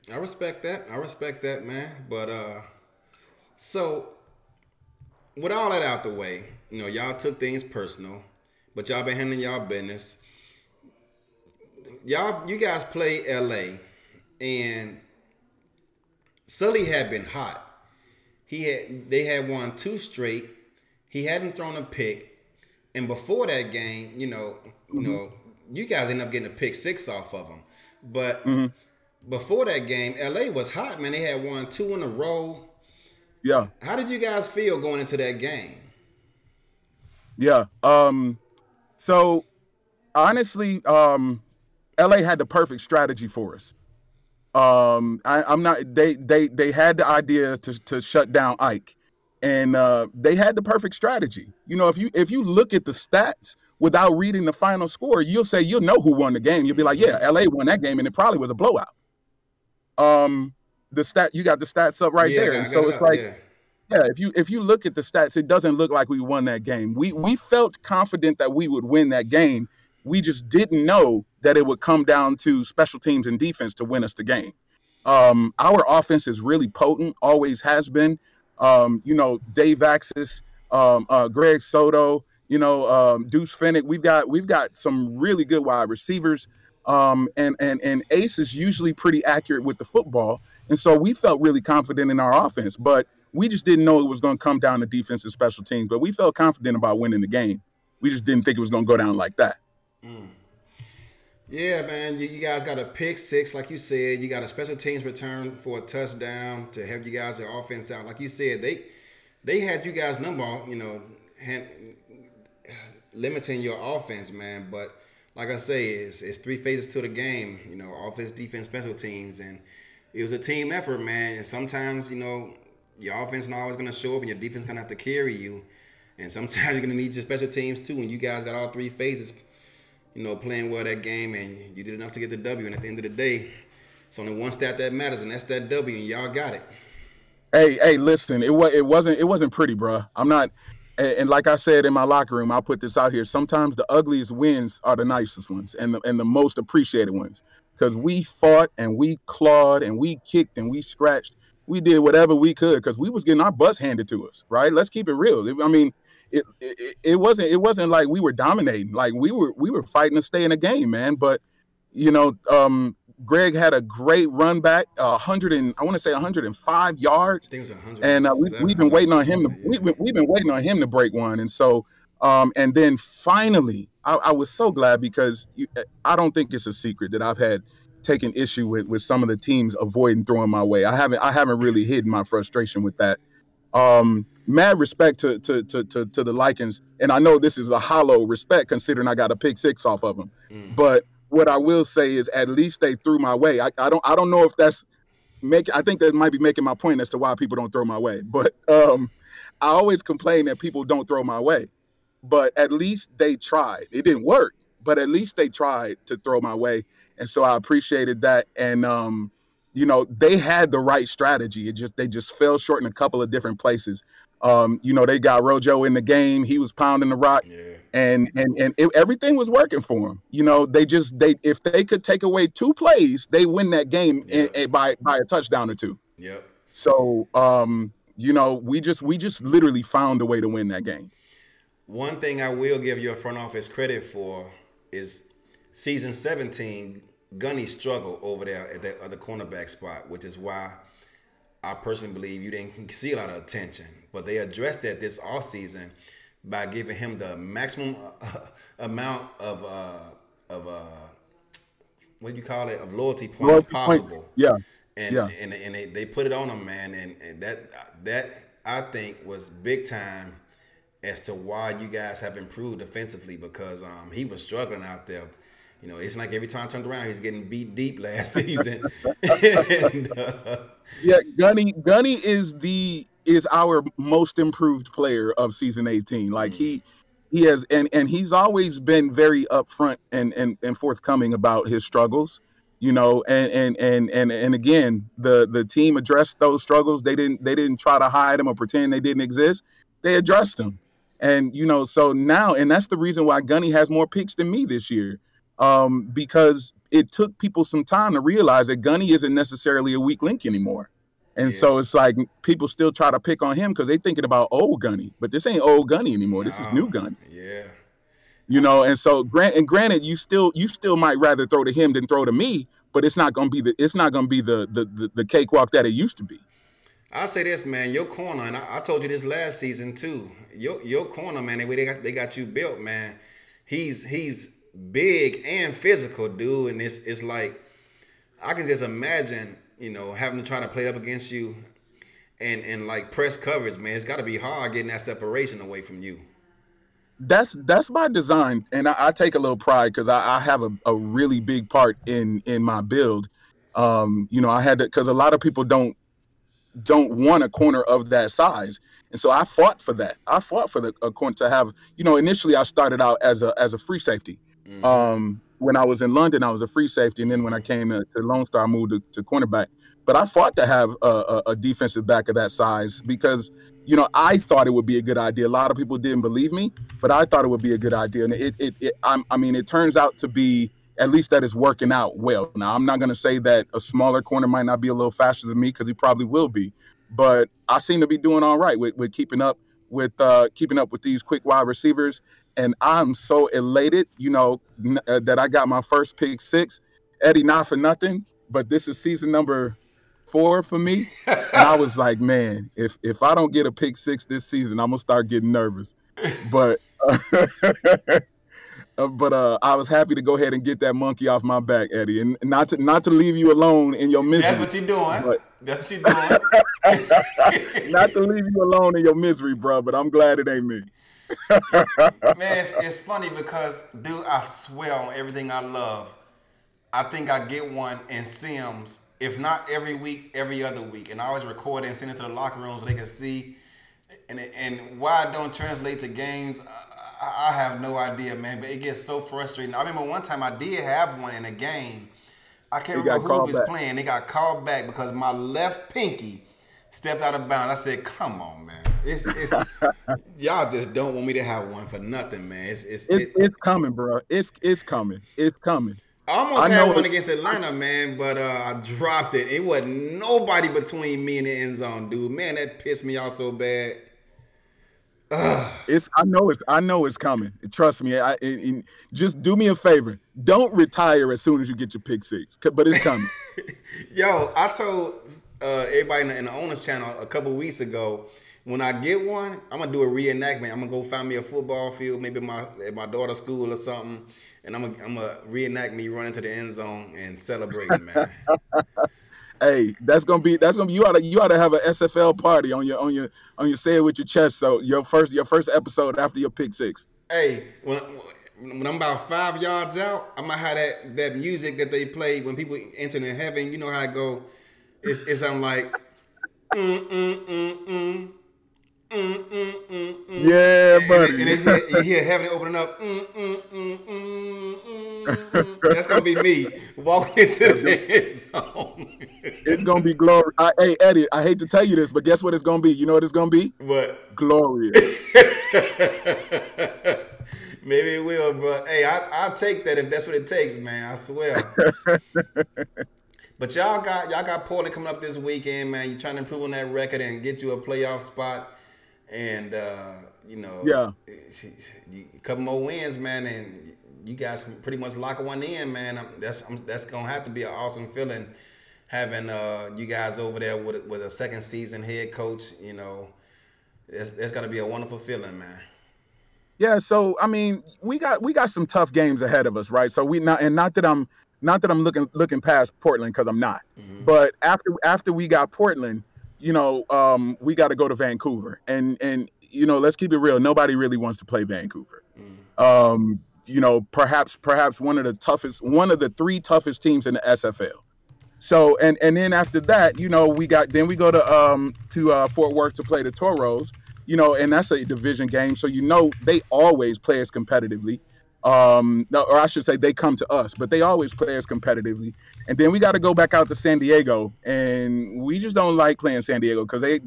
I respect that, man. But so with all that out the way, y'all took things personal, but y'all been handling y'all business. You guys play LA, and Sully had been hot. They had won 2 straight. He hadn't thrown a pick, and before that game, you guys ended up getting a pick 6 off of him, but. Mm-hmm. Before that game, LA was hot, man. They had won 2 in a row. Yeah. How did you guys feel going into that game? Yeah. So honestly, LA had the perfect strategy for us. I'm not. They had the idea to shut down Ike, and they had the perfect strategy. If you look at the stats without reading the final score, you'll know who won the game. You'll be like, yeah, LA won that game, and it probably was a blowout. You got the stats up right there. And so it's like, if you look at the stats, it doesn't look like we won that game. We felt confident that we would win that game. We just didn't know that it would come down to special teams and defense to win us the game. Our offense is really potent, always has been. Dave Axis, Greg Soto, Deuce Fennick. We've got some really good wide receivers. And Ace is usually pretty accurate with the football. And so we felt really confident in our offense, but we just didn't know it was going to come down to defense and special teams. But we felt confident about winning the game. We just didn't think it was going to go down like that. Yeah, man, you guys got a pick six, like you said. You got a special teams return for a touchdown to help you guys the offense out. Like you said, they had you guys number, limiting your offense, man. But like I say, it's three phases to the game. Offense, defense, special teams, and it was a team effort, man. And sometimes, your offense is not always gonna show up, and your defense is gonna have to carry you. And sometimes you're gonna need your special teams too. And you guys got all three phases, playing well that game, and you did enough to get the W. And at the end of the day, it's only one stat that matters, and that's that W. And y'all got it. Hey, listen, it wasn't pretty, bro. I'm not. And like I said in my locker room, I'll put this out here. Sometimes the ugliest wins are the nicest ones and the most appreciated ones, because we fought and we clawed and we kicked and we scratched. We did whatever we could because we was getting our butts handed to us. Right? Let's keep it real. I mean, it wasn't like we were dominating. Like we were fighting to stay in the game, man. But Greg had a great run back, 105 yards. I think it was 100. And we've been waiting on him we've been waiting on him to break one. And so, and then finally, I was so glad because I don't think it's a secret that I've had taken issue with some of the teams avoiding throwing my way. I haven't really hidden my frustration with that. Mad respect to the Lycans, and I know this is a hollow respect considering I got a pick six off of them, but. What I will say is at least they threw my way. I don't know if that's I think that might be making my point as to why people don't throw my way. But I always complain that people don't throw my way. But at least they tried. It didn't work, but at least they tried to throw my way. And so I appreciated that. And they had the right strategy. They just fell short in a couple of different places. They got Rojo in the game. He was pounding the rock. Yeah. And everything was working for him. If they could take away two plays, they win that game by a touchdown or two. Yep. So, we just literally found a way to win that game. One thing I will give your front office credit for is season 17, Gunny struggled over there at the other cornerback spot, which is why I personally believe you didn't see a lot of attention. But they addressed that this offseason by giving him the maximum amount of what do you call it, of loyalty points possible. Yeah. And they put it on him, man, and that I think was big time as to why you guys have improved defensively, because he was struggling out there. It's like every time I turned around, he's getting beat deep last season. Yeah, Gunny is our most improved player of season 18. Like he has, and he's always been very upfront and forthcoming about his struggles. And again, the team addressed those struggles. They didn't try to hide them or pretend they didn't exist. They addressed them. And so now, and that's the reason why Gunny has more picks than me this year. Because it took people some time to realize that Gunny isn't necessarily a weak link anymore. And so it's like people still try to pick on him because they're thinking about old Gunny, but this ain't old Gunny anymore. This is new Gunny. Yeah. And so granted, you still might rather throw to him than throw to me, but it's not gonna be the cakewalk that it used to be. I'll say this, man, your corner, and I told you this last season too. Your corner, man, the way they got you built, man. He's big and physical, dude, and it's like I can just imagine, having to try to play up against you and like press coverage, man. It's got to be hard getting that separation away from you. That's by design, and I take a little pride because I have a really big part in my build. I had to, because a lot of people don't want a corner of that size, and so I fought for that. I fought for a corner to have. Initially I started out as a free safety. When I was in London, I was a free safety, and then when I came to Lone Star, I moved to cornerback. But I fought to have a defensive back of that size because, I thought it would be a good idea. A lot of people didn't believe me, but I thought it would be a good idea, and it turns out to be, at least that is working out well. Now, I'm not going to say that a smaller corner might not be a little faster than me, because he probably will be, but I seem to be doing all right with keeping up with keeping up with these quick wide receivers, and I'm so elated, that I got my first pick six. Eddie, not for nothing, but this is season number 4 for me, and I was like, man, if I don't get a pick six this season, I'm gonna start getting nervous. But I was happy to go ahead and get that monkey off my back, Eddie, and not to leave you alone in your misery. That's what you're doing. That's what you're doing. Not to leave you alone in your misery, bro. But I'm glad it ain't me. Man, it's funny because, dude, I swear on everything I love, I think I get one in Sims. If not every week, every other week, and I always record it and send it to the locker room so they can see. And why it don't translate to games, I have no idea, man. But it gets so frustrating. I remember one time I did have one in a game. I can't remember who was playing. They got called back because my left pinky stepped out of bounds. I said, "Come on, man! It's y'all just don't want me to have one for nothing, man. It's coming, bro. It's coming. It's coming." I almost had one against Atlanta, man, but I dropped it. It wasn't nobody between me and the end zone, dude. Man, that pissed me off so bad. I know it's coming. Trust me. Just do me a favor. Don't retire as soon as you get your pick six, but it's coming. Yo, I told everybody in the owners channel a couple weeks ago, when I get one, I'm gonna do a reenactment. I'm gonna go find me a football field, maybe at my daughter's school or something, and I'm gonna reenact me running to the end zone and celebrating, man. Hey, that's gonna be you ought to have an SFL party on your say it with your chest. So your first episode after your pick six. Hey, when I'm about 5 yards out, I'm gonna have that music that they play when people enter in heaven. You know how it go. It's something like yeah, buddy. And you hear heaven opening up. That's gonna be me walking into the end zone. It's gonna be glorious. Hey, Eddie, I hate to tell you this, but guess what it's gonna be? You know what it's gonna be? What? Glorious. Maybe it will, bro. Hey, I'll take that if that's what it takes, man. I swear. But y'all got Portland coming up this weekend, man. You're trying to improve on that record and get you a playoff spot, and yeah, a couple more wins, man, and you guys can pretty much lock one in, man. That's gonna have to be an awesome feeling, having you guys over there with a second season head coach. You know, that's gotta be a wonderful feeling, man. Yeah, so I mean, we got some tough games ahead of us, right? So not that I'm looking past Portland, because I'm not. Mm-hmm. But after we got Portland, we got to go to Vancouver, and let's keep it real. Nobody really wants to play Vancouver. Mm-hmm. Perhaps one of the 3 toughest teams in the SFL. So and then after that, we go to Fort Worth to play the Toros. And that's a division game, so they always play us competitively. Or I should say they come to us, but they always play us competitively. And then we got to go back out to San Diego, and we just don't like playing San Diego because they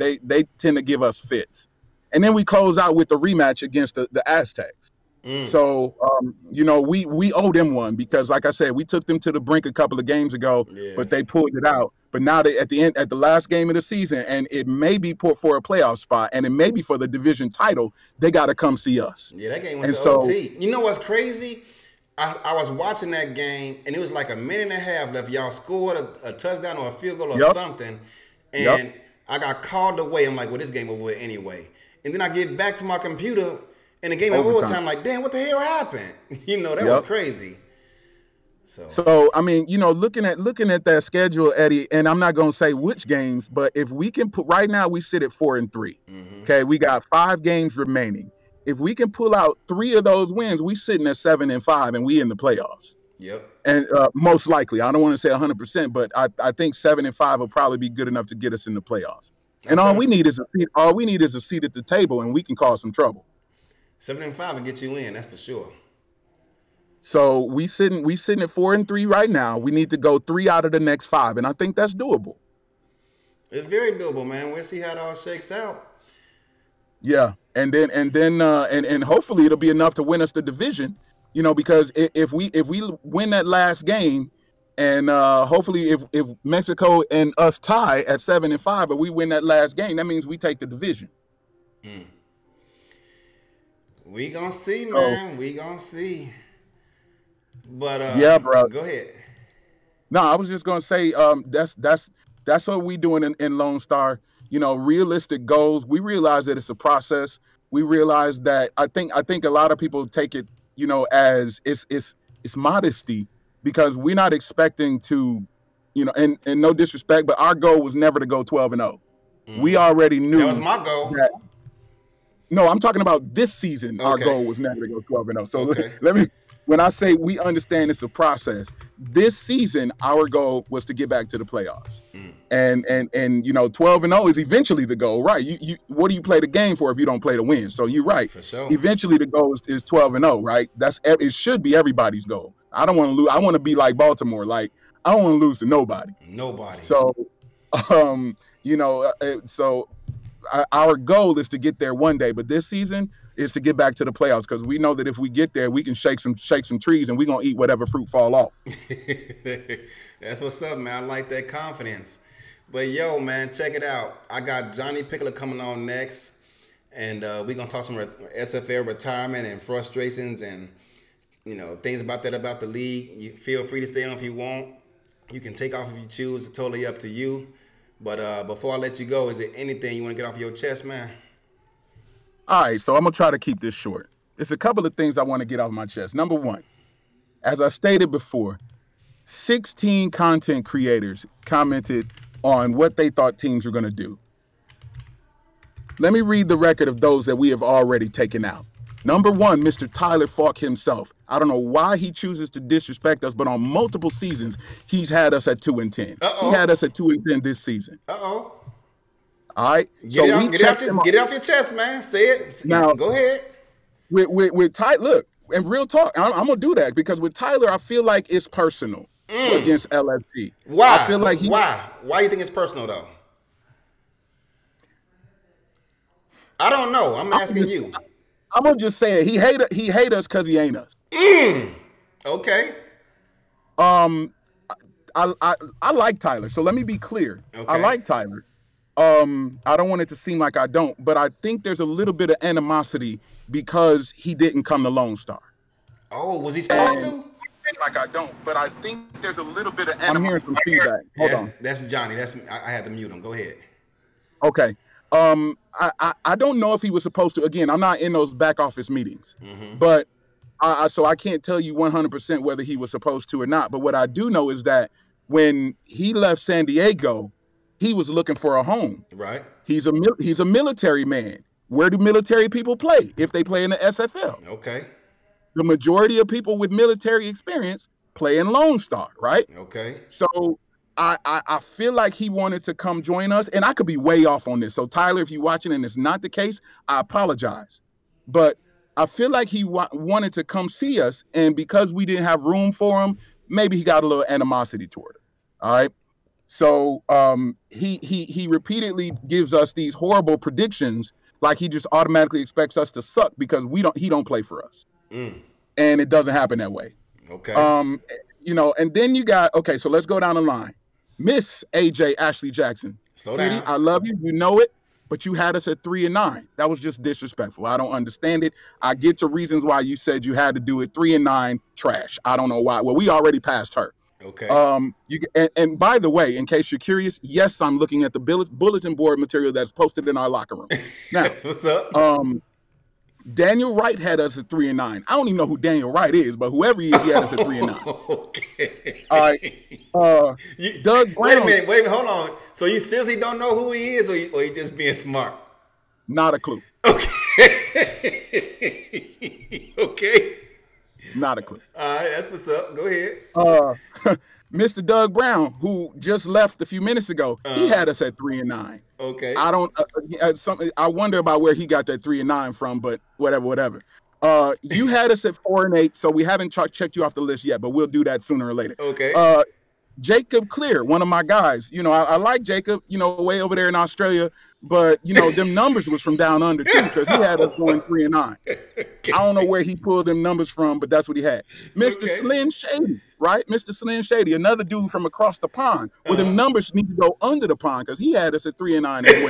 tend to give us fits. And then we close out with the rematch against the Aztecs. Mm. So, we owe them one because, like I said, we took them to the brink a couple of games ago, but they pulled it out. But now at the last game of the season, and it may be for a playoff spot, and it may be for the division title, they got to come see us. Yeah, that game was OT. You know what's crazy? I was watching that game, and it was like a minute and a half left. Y'all scored a touchdown or a field goal or something, and I got called away. I'm like, well, this game over with anyway. And then I get back to my computer, and the game at overtime. I'm like, damn, what the hell happened? That was crazy. So I mean, looking at that schedule, Eddie, and I'm not gonna say which games, but if we can put right now, we sit at 4-3. Mm-hmm. Okay, we got 5 games remaining. If we can pull out 3 of those wins, we sitting at 7-5, and we in the playoffs. Yep. And most likely, I don't want to say 100%, but I think 7-5 will probably be good enough to get us in the playoffs. And all we need is a seat at the table, and we can cause some trouble. 7-5 will get you in, that's for sure. So we sitting at 4-3 right now. We need to go 3 out of the next 5, and I think that's doable. It's very doable, man. We'll see how it all shakes out. Yeah, and then hopefully it'll be enough to win us the division. Because if we win that last game, and hopefully if Mexico and us tie at 7-5, but we win that last game, that means we take the division. Mm. We gonna see, So, man. We gonna see. But yeah, bro. go ahead. No, I was just gonna say, that's what we doing in Lone Star. You know, realistic goals. We realize that it's a process. We realize that I think a lot of people take it, you know, as it's modesty, because we're not expecting to, you know, and no disrespect, but our goal was never to go 12-0. We already knew That was my goal. that. No, I'm talking about this season. Our Okay. goal was never to go 12-0. So Okay. let me. When I say we understand it's a process, this season our goal was to get back to the playoffs, and you know 12-0 is eventually the goal, right? You what do you play the game for if you don't play to win? So you're right. For sure. Eventually the goal is 12-0, right? It should be everybody's goal. I don't want to lose. I want to be like Baltimore. Like I don't want to lose to nobody. Nobody. So, you know, our goal is to get there one day, but this season is to get back to the playoffs, because we know that if we get there, we can shake some trees and we're gonna eat whatever fruit fall off. That's what's up, man. I like that confidence. But yo, man, check it out. I got Johnny Pickler coming on next, and we're gonna talk some SFL retirement and frustrations and, you know, things about the league. You feel free to stay on if you want. You can take off if you choose. It's totally up to you. But before I let you go, is there anything you want to get off your chest, man? All right, so I'm gonna try to keep this short. There's a couple of things I want to get off my chest. Number one, as I stated before, 16 content creators commented on what they thought teams were gonna do. Let me read the record of those that we have already taken out. Number one, Mr. Tyler Falk himself. I don't know why he chooses to disrespect us, but on multiple seasons, he's had us at 2-10. Uh-oh. He had us at 2-10 this season. Uh-oh. All right. Get it off your chest, man. Say it. Now, go ahead. With Tyler, look, and real talk, I'm gonna do that because with Tyler, I feel like it's personal against LFG. Why? I feel like why do you think it's personal though? I don't know. I'm asking you. I'm gonna just say it. He hate us because he ain't us. Okay. I like Tyler, so let me be clear. Okay. I like Tyler. I don't want it to seem like I don't, but I think there's a little bit of animosity because he didn't come to Lone Star. Oh, was he supposed to? Like I don't, but I think there's a little bit of animosity. I'm hearing some feedback. Hold on. That's Johnny. I had to mute him. Go ahead. Okay. I don't know if he was supposed to. Again, I'm not in those back office meetings, but so I can't tell you 100% whether he was supposed to or not. But what I do know is that when he left San Diego, he was looking for a home. Right. He's a military man. Where do military people play if they play in the SFL? Okay. The majority of people with military experience play in Lone Star, right? Okay. So I feel like he wanted to come join us, and I could be way off on this. So Tyler, if you're watching and it's not the case, I apologize. But I feel like he wanted to come see us, and because we didn't have room for him, maybe he got a little animosity toward it. All right. So he repeatedly gives us these horrible predictions, like he just automatically expects us to suck because he don't play for us. And it doesn't happen that way. Okay. You know, and then you got, okay, so let's go down the line. Miss AJ Ashley Jackson. Slow down. I love you. You know it, but you had us at 3-9. That was just disrespectful. I don't understand it. I get the reasons why you said you had to do it. 3-9, trash. I don't know why. Well, we already passed her. Okay. And by the way, in case you're curious, yes, I'm looking at the bulletin board material that's posted in our locker room. Now, That's what's up. Daniel Wright had us at 3-9. I don't even know who Daniel Wright is, but whoever he is, he had us at 3-9. Okay. All right. Doug Brown. Wait a minute, hold on. So you seriously don't know who he is, or you just being smart? Not a clue. Okay. Okay. Not a clue. All right, that's what's up. Go ahead. Mr. Doug Brown, who just left a few minutes ago, he had us at 3-9. Okay. I don't. I wonder about where he got that 3-9 from, but whatever. You had us at 4-8, so we haven't checked you off the list yet, but we'll do that sooner or later. Okay. Jacob Clear, one of my guys. You know, I like Jacob. You know, way over there in Australia, but you know, them numbers was from down under too, because he had us going 3-9. I don't know where he pulled them numbers from, but that's what he had. Mr. Slim Shady, right? Mr. Slim Shady, another dude from across the pond. Well, them numbers need to go under the pond because he had us at 3-9 as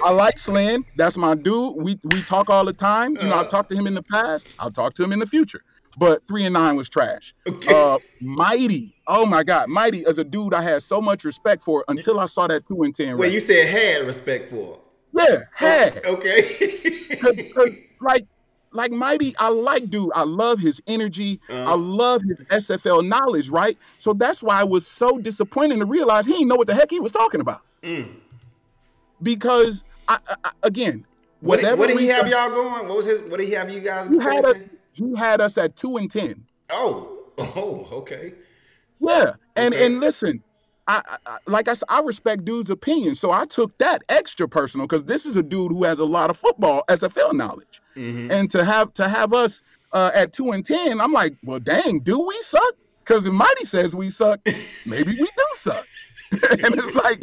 I like Slan. That's my dude. We talk all the time. You know, I've talked to him in the past. I'll talk to him in the future. But 3-9 was trash. Okay. Mighty. Oh my God. Mighty is a dude I had so much respect for until I saw that 2-10. Well, you said had respect for. Yeah, had. Okay. Cause like Mighty, I like dude. I love his energy. I love his SFL knowledge, right? So that's why I was so disappointed to realize he didn't know what the heck he was talking about. Because I again, what did he have y'all going? What did he have you guys finishing? He had us at 2-10. Oh, okay. Yeah, and listen, I like I said, I respect dude's opinion, so I took that extra personal because this is a dude who has a lot of football SFL knowledge, and to have us at 2-10, I'm like, well, dang, do we suck? Because if Mighty says we suck, maybe we do suck, and it's like,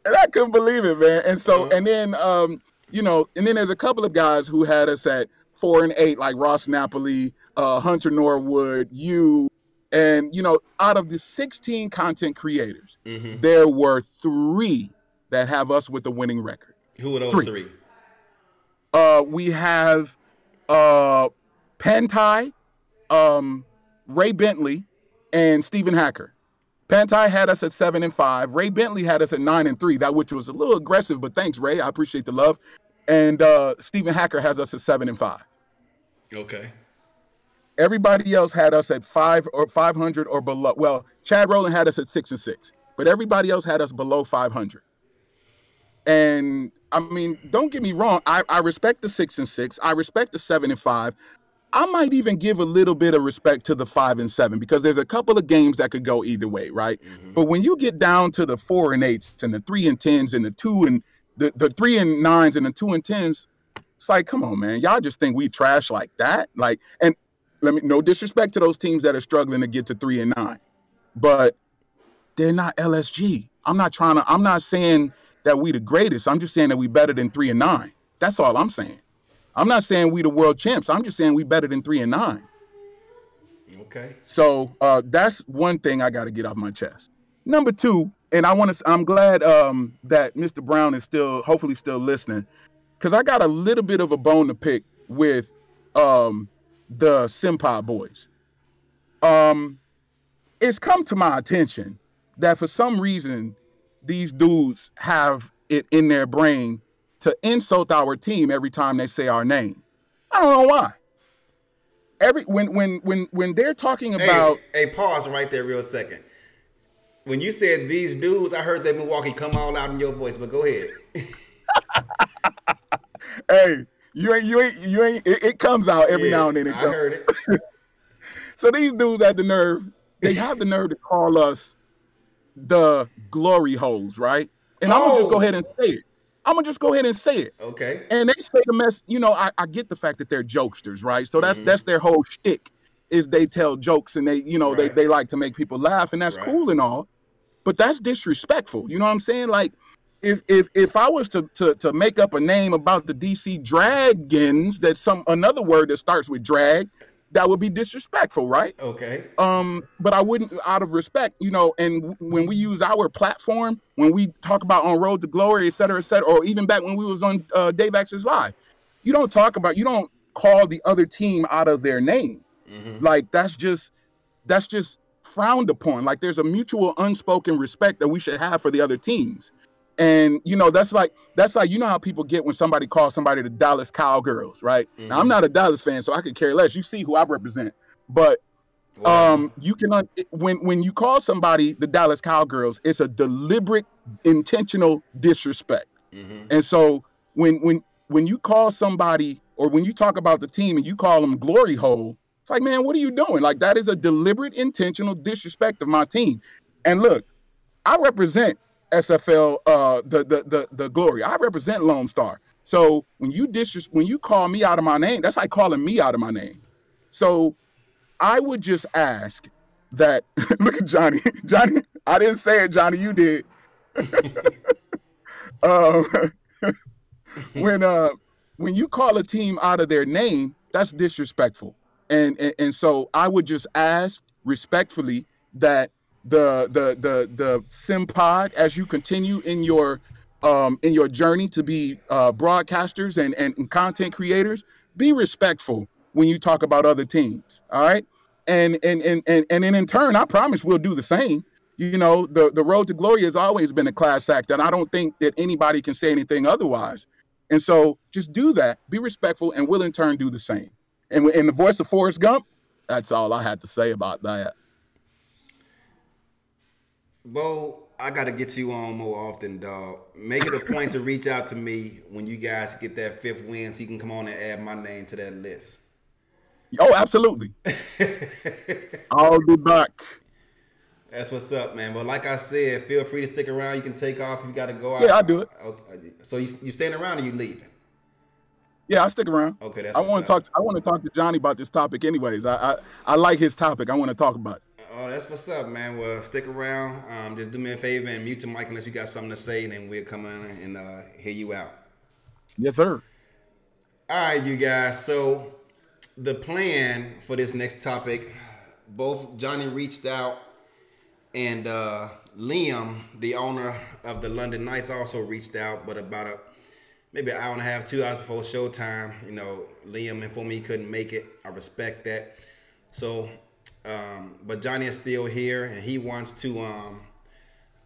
and I couldn't believe it, man. And so, and then you know, and then there's a couple of guys who had us at 4-8, like Ross Napoli, Hunter Norwood, you. And, you know, out of the 16 content creators, there were 3 that have us with a winning record. Who are those 3? We have Pantai, Ray Bentley, and Stephen Hacker. Pantai had us at 7-5. Ray Bentley had us at 9-3, that which was a little aggressive, but thanks, Ray. I appreciate the love. And Stephen Hacker has us at 7-5. Okay. Everybody else had us at 500 or below. Well, Chad Rowland had us at 6-6, but everybody else had us below 500. And I mean, don't get me wrong. I respect the 6-6. I respect the 7-5. I might even give a little bit of respect to the 5-7 because there's a couple of games that could go either way, right? But when you get down to the 4-8s and the 3-10s and the 2 and the 3-9s and the 2-10s, it's like, come on, man, y'all just think we trash like that? Like, and no disrespect to those teams that are struggling to get to 3-9, but they're not LSG. I'm not saying that we the greatest. I'm just saying that we better than 3-9. That's all I'm saying. I'm not saying we the world champs. I'm just saying we better than 3-9. Okay. So that's one thing I got to get off my chest. Number 2, and I'm glad that Mr. Brown is hopefully still listening, because I got a little bit of a bone to pick with the Senpai boys. It's come to my attention that for some reason these dudes have it in their brain to insult our team every time they say our name. I don't know why. When they're talking about pause right there real second. When you said these dudes, I heard that Milwaukee come all out in your voice, but go ahead. Hey, you ain't. It comes out every now and then. I heard it. So these dudes have the nerve to call us the glory holes, right? And I'm gonna just go ahead and say it. Okay. And they say the mess. You know, I get the fact that they're jokesters, right? So that's their whole shtick is they tell jokes and they like to make people laugh, and that's cool and all, but that's disrespectful. You know what I'm saying? Like, if I was to make up a name about the DC Dragons, that's another word that starts with drag, that would be disrespectful, right? Okay. But I wouldn't, out of respect, you know, and when we use our platform, when we talk about On Road to Glory, et cetera, or even back when we was on Dave Access Live, you don't call the other team out of their name. Like, that's just frowned upon. Like, there's a mutual unspoken respect that we should have for the other teams. And, you know, that's like, you know how people get when somebody calls somebody the Dallas Cowgirls, right? Now, I'm not a Dallas fan, so I could care less. You see who I represent. But you can, when you call somebody the Dallas Cowgirls, it's a deliberate, intentional disrespect. And so when you call somebody, or when you talk about the team and you call them glory hole, it's like, man, what are you doing? Like, that is a deliberate, intentional disrespect of my team. And look, I represent SFL, the glory. I represent Lone Star. So when you call me out of my name, that's like calling me out of my name. So I would just ask that. Look at Johnny. Johnny, I didn't say it, Johnny. You did. When you call a team out of their name, that's disrespectful. And so I would just ask respectfully that the SimPod, as you continue in your in your journey to be broadcasters and content creators, be respectful when you talk about other teams. All right. And then in turn, I promise we'll do the same. You know, the road to glory has always been a class act, and I don't think that anybody can say anything otherwise. And so just do that, be respectful, and we'll in turn do the same. And in the voice of Forrest Gump, that's all I had to say about that. Bo, I gotta get you on more often, dog. Make it a point to reach out to me when you guys get that 5th win so you can come on and add my name to that list. Oh, absolutely. I'll be back. That's what's up, man. But like I said, feel free to stick around. You can take off if you got to go out. Yeah, I'll do it. Okay. So you staying around or you leaving? Yeah, I'll stick around. Okay, that's I want to talk to Johnny about this topic anyways. I like his topic. I want to talk about it. Oh, that's what's up, man. Well, stick around. Just do me a favor and mute your mic unless you got something to say, and then we'll come in and hear you out. Yes, sir. All right, you guys. So the plan for this next topic, both Johnny reached out and Liam, the owner of the London Knights, also reached out, but about maybe an hour and a half, 2 hours before showtime, you know, Liam informed me he couldn't make it. I respect that. So, but Johnny is still here, and he wants to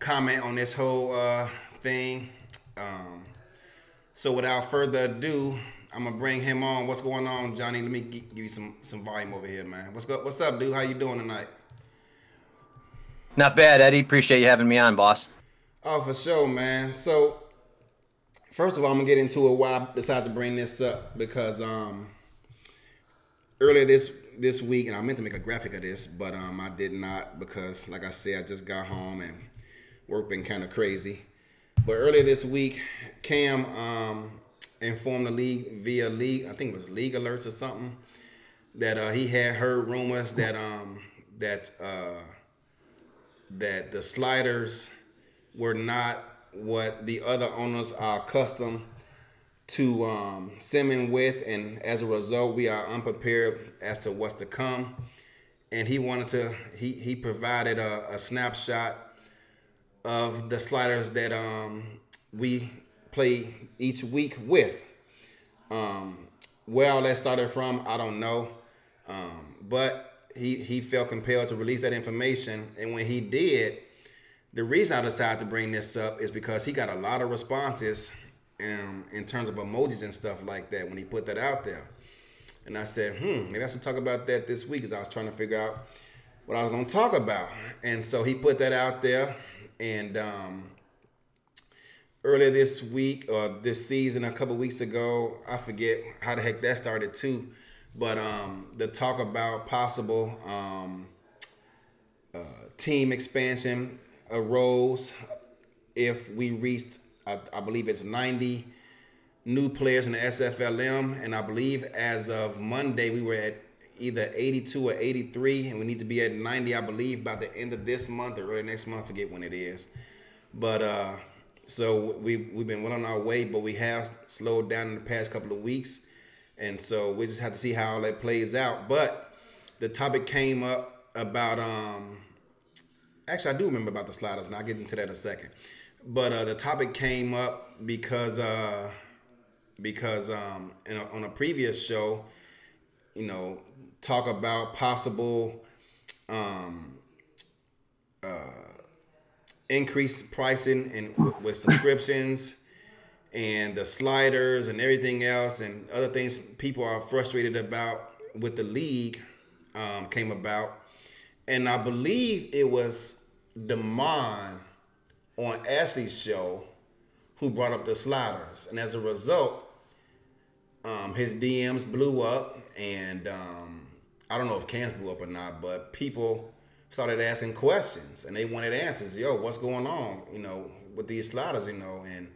comment on this whole thing. So without further ado, I'm gonna bring him on. What's going on, Johnny? Let me give you some volume over here, man. What's up, dude? How you doing tonight? Not bad, Eddie. Appreciate you having me on, boss. Oh, for sure, man. So, first of all, I'm gonna get into it why I decided to bring this up because earlier this week, and I meant to make a graphic of this, but I did not because, like I said, I just got home and work been kind of crazy. But earlier this week, Cam informed the league via league, I think it was League Alerts or something, that he had heard rumors that that the sliders were not what the other owners are accustomed to simming with, and as a result, we are unprepared as to what's to come. And he wanted to, he provided a snapshot of the sliders that we play each week with. Where all that started from, I don't know, but he felt compelled to release that information, and when he did, the reason I decided to bring this up is because he got a lot of responses in terms of emojis and stuff like that when he put that out there. And I said, maybe I should talk about that this week, as I was trying to figure out what I was going to talk about. And so he put that out there, and earlier this week, or this season, a couple weeks ago, I forget how the heck that started too, but the talk about possible team expansion arose if we reached, I believe it's 90 new players in the SFLM, and I believe as of Monday we were at either 82 or 83, and we need to be at 90, I believe, by the end of this month or early next month. I forget when it is, but so we've been well on our way, but we have slowed down in the past couple of weeks, and so we just have to see how all that plays out. But the topic came up about actually, I do remember about the sliders, and I'll get into that in a second. But the topic came up because on a previous show, you know, talk about possible increased pricing and with subscriptions and the sliders and everything else and other things people are frustrated about with the league came about. And I believe it was Damon on Ashley's show who brought up the sliders. And as a result, his DMs blew up, and I don't know if Cam's blew up or not, but people started asking questions and they wanted answers. Yo, what's going on, you know, with these sliders, you know, and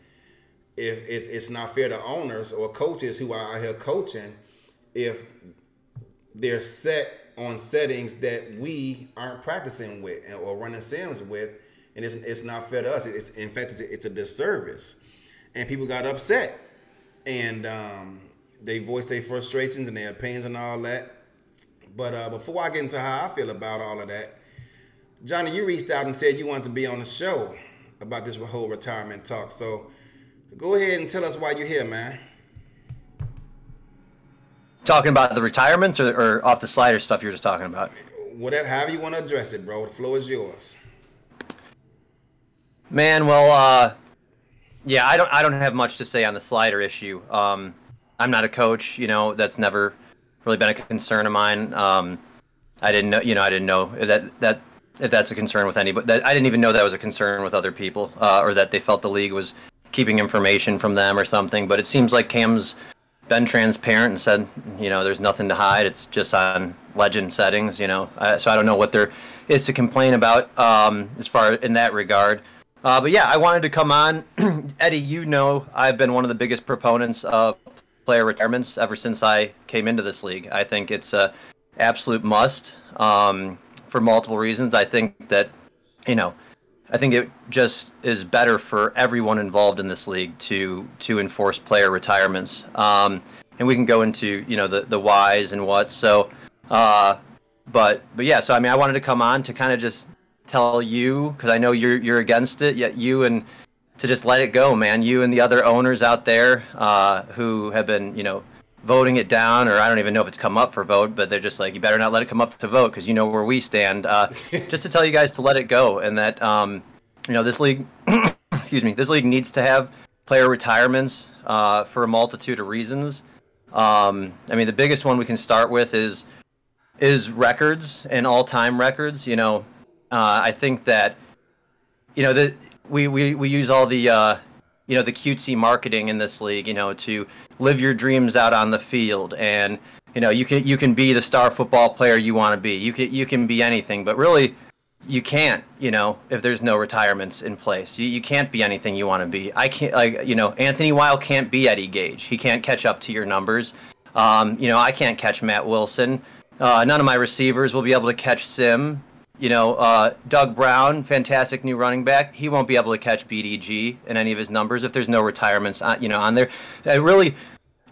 if it's not fair to owners or coaches who are out here coaching if they're set on settings that we aren't practicing with or running sims with, and it's not fair to us. In fact, it's a disservice, and people got upset, and they voiced their frustrations and their opinions and all that. But before I get into how I feel about all of that, Johnny, you reached out and said you wanted to be on the show about this whole retirement talk. So Go ahead and tell us why you're here, man. Talking about the retirements or off the slider stuff you're just talking about? Whatever, however you want to address it, bro. The floor is yours. Man, well, yeah, I don't have much to say on the slider issue. I'm not a coach, you know, that's never really been a concern of mine. I didn't know that if that's a concern with anybody. I didn't even know that was a concern with other people, or that they felt the league was keeping information from them or something. But it seems like Cam's been transparent and said, you know, there's nothing to hide. It's just on legend settings, you know. So I don't know what there is to complain about as far in that regard. But yeah, I wanted to come on. Eddie, you know, I've been one of the biggest proponents of player retirements ever since I came into this league. I think it's a absolute must for multiple reasons. I think that, you know, I think it just is better for everyone involved in this league to enforce player retirements. And we can go into, you know, the whys and what. So, but yeah. So I mean, I wanted to come on to kind of just tell you, because I know you're against it, yet you and to just let it go, man. You and the other owners out there who have been, you know, voting it down, or I don't even know if it's come up for vote, but they're just like, you better not let it come up to vote because you know where we stand. Just to tell you guys to let it go, and that you know, this league, excuse me, this league needs to have player retirements for a multitude of reasons. I mean, the biggest one we can start with is records and all-time records. You know, I think that, you know, that we use all the you know, the cutesy marketing in this league, you know, to live your dreams out on the field, and you know, you can be the star football player you want to be. You can be anything, but really you can't, you know, if there's no retirements in place. You can't be anything you want to be. I can't, like, you know, Anthony Weil can't be Eddie Gage. He can't catch up to your numbers. You know, I can't catch Matt Wilson. None of my receivers will be able to catch Sim. You know, Doug Brown, fantastic new running back. He won't be able to catch BDG in any of his numbers if there's no retirements, you know, on there. Really,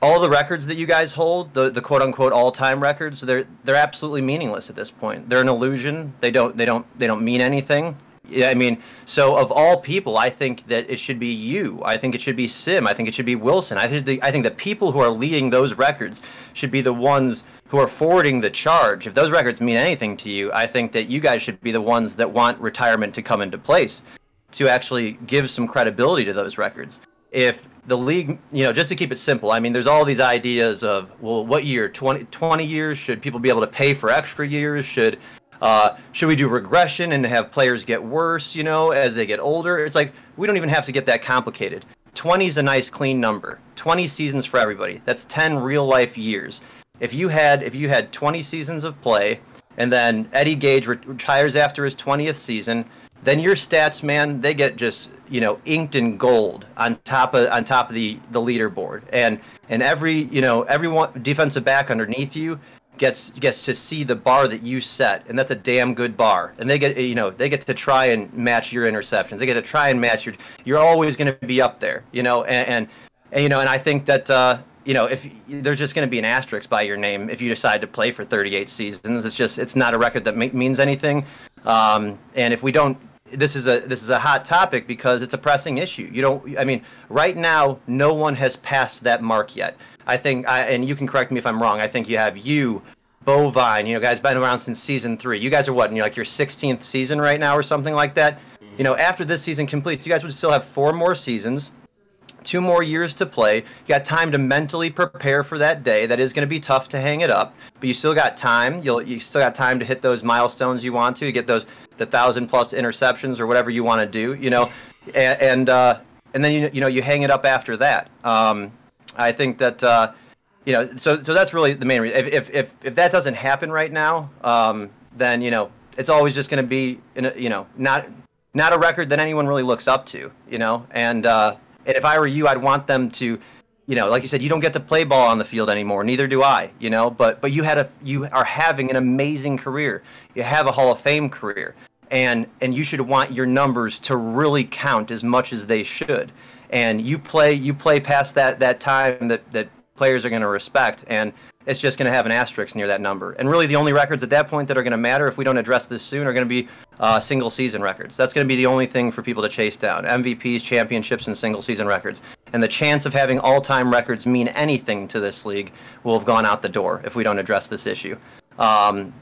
all the records that you guys hold, the quote unquote all-time records, they're absolutely meaningless at this point. They're an illusion. They don't mean anything. Yeah, I mean, so of all people, I think that it should be you. I think it should be Sim. I think it should be Wilson. I think the people who are leading those records should be the ones who are forwarding the charge. If those records mean anything to you, I think that you guys should be the ones that want retirement to come into place, to actually give some credibility to those records. If the league, you know, just to keep it simple, I mean, there's all these ideas of, well, what year, 20 years? Should people be able to pay for extra years? Should we do regression and have players get worse, you know, as they get older? It's like, we don't even have to get that complicated. 20 is a nice, clean number. 20 seasons for everybody. That's 10 real-life years. If you had 20 seasons of play, and then Eddie Gage retires after his 20th season, then your stats, man, they get just, you know, inked in gold on top of the leaderboard, and every one defensive back underneath you gets to see the bar that you set, and that's a damn good bar. And they get to try and match your interceptions. They get to try and match you're always going to be up there, you know, and you know, and I think that you know, if there's just going to be an asterisk by your name if you decide to play for 38 seasons. It's not a record that means anything. And if we don't, this is a hot topic because it's a pressing issue. I mean, right now, no one has passed that mark yet. I think, and you can correct me if I'm wrong, I think you have Bovine, you know, guys been around since season 3. You guys are what, in like your 16th season right now or something like that? You know, after this season completes, you guys would still have 4 more seasons, 2 more years to play. You got time to mentally prepare for that day. That is going to be tough to hang it up, but you still got time. You still got time to hit those milestones you want to get the 1,000+ interceptions or whatever you want to do. You know, and then you hang it up after that. I think that you know, so that's really the main reason. If that doesn't happen right now, then, you know, it's always just going to be, you know, not a record that anyone really looks up to. You know, and if I were you, I'd want them to, you know, like you said, you don't get to play ball on the field anymore. Neither do I, you know, but you are having an amazing career. You have a Hall of Fame career, and you should want your numbers to really count as much as they should. And you play past that time that players are going to respect, and it's just going to have an asterisk near that number. And really, the only records at that point that are going to matter if we don't address this soon are going to be single season records. That's going to be the only thing for people to chase down: MVPs, championships, and single season records. And the chance of having all-time records mean anything to this league will have gone out the door if we don't address this issue.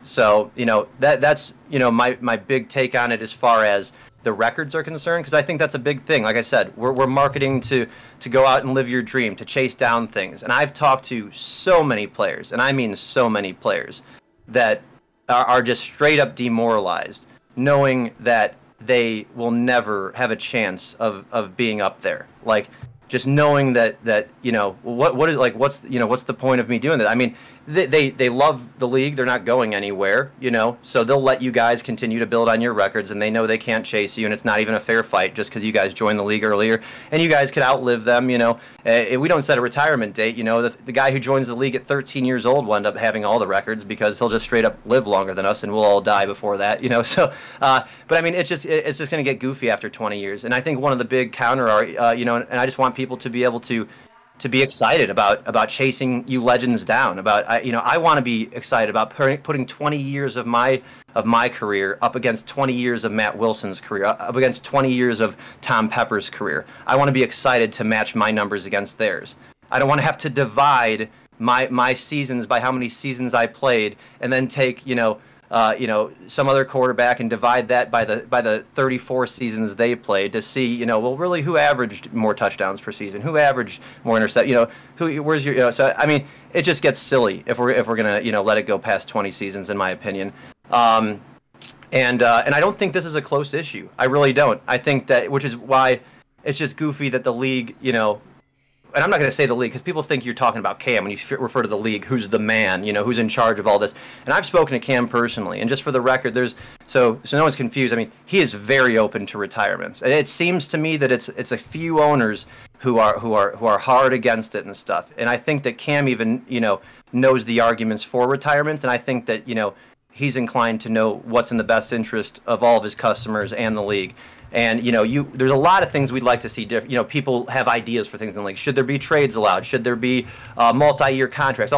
So that's my big take on it as far as the records are concerned, because I think that's a big thing. Like I said, we're marketing to go out and live your dream, to chase down things. And I've talked to so many players, and I mean so many players, that are just straight up demoralized, knowing that they will never have a chance of being up there. Like, just knowing that what's the point of me doing that? I mean, they love the league. They're not going anywhere, so they'll let you guys continue to build on your records, and they know they can't chase you, and it's not even a fair fight just because you guys joined the league earlier, and you guys could outlive them. We don't set a retirement date. The guy who joins the league at 13 years old will end up having all the records because he'll just straight up live longer than us, and we'll all die before that. So but I mean, it's just going to get goofy after 20 years, and I think one of the big counter are and I just want people to be able to be excited about chasing you legends down. I want to be excited about putting 20 years of my career up against 20 years of Matt Wilson's career, up against 20 years of Tom Pepper's career. I want to be excited to match my numbers against theirs. I don't want to have to divide my seasons by how many seasons I played, and then take some other quarterback and divide that by the 34 seasons they played to see, really who averaged more touchdowns per season, who averaged more intercept, where's your, so I mean, it just gets silly if we're gonna let it go past 20 seasons, in my opinion. And I don't think this is a close issue. I really don't. I think that, which is why it's just goofy that the league, and I'm not going to say the league because people think you're talking about Cam when you refer to the league, who's the man, who's in charge of all this. And I've spoken to Cam personally, and just for the record, so no one's confused. I mean, he is very open to retirements. And it seems to me that it's a few owners who are hard against it and stuff. And I think that Cam even knows the arguments for retirements, and I think that he's inclined to know what's in the best interest of all of his customers and the league. And there's a lot of things we'd like to see. People have ideas for things in the league. Should there be trades allowed? Should there be multi-year contracts?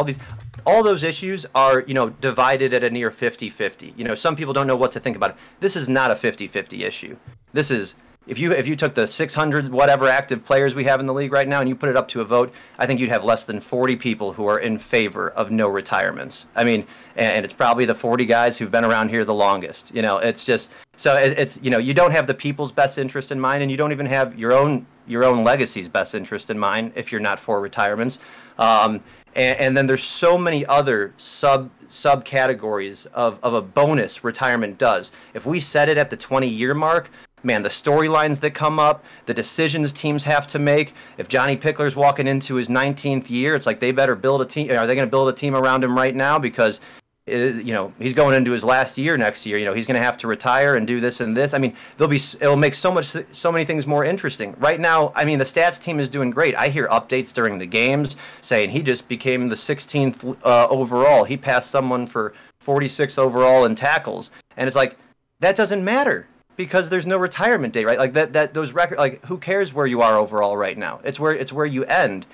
All those issues are divided at a near 50-50. Some people don't know what to think about it. This is not a 50-50 issue. This is, if you took the 600 whatever active players we have in the league right now and you put it up to a vote, I think you'd have less than 40 people who are in favor of no retirements. I mean, and it's probably the 40 guys who've been around here the longest. It's just, so it's you don't have the people's best interest in mind, and you don't even have your own legacy's best interest in mind if you're not for retirements. And then there's so many other subcategories of a bonus retirement does. If we set it at the 20-year mark, man, the storylines that come up, the decisions teams have to make. If Johnny Pickler's walking into his 19th year, it's like they better build a team. Are they going to build a team around him right now? Because he's going into his last year next year. He's going to have to retire and do this and this. I mean, it'll make so many things more interesting. Right now, I mean, the stats team is doing great. I hear updates during the games saying he just became the 16th overall. He passed someone for 46 overall in tackles, and it's like that doesn't matter because there's no retirement date, right? Like that those records. Like, who cares where you are overall right now? It's where you end.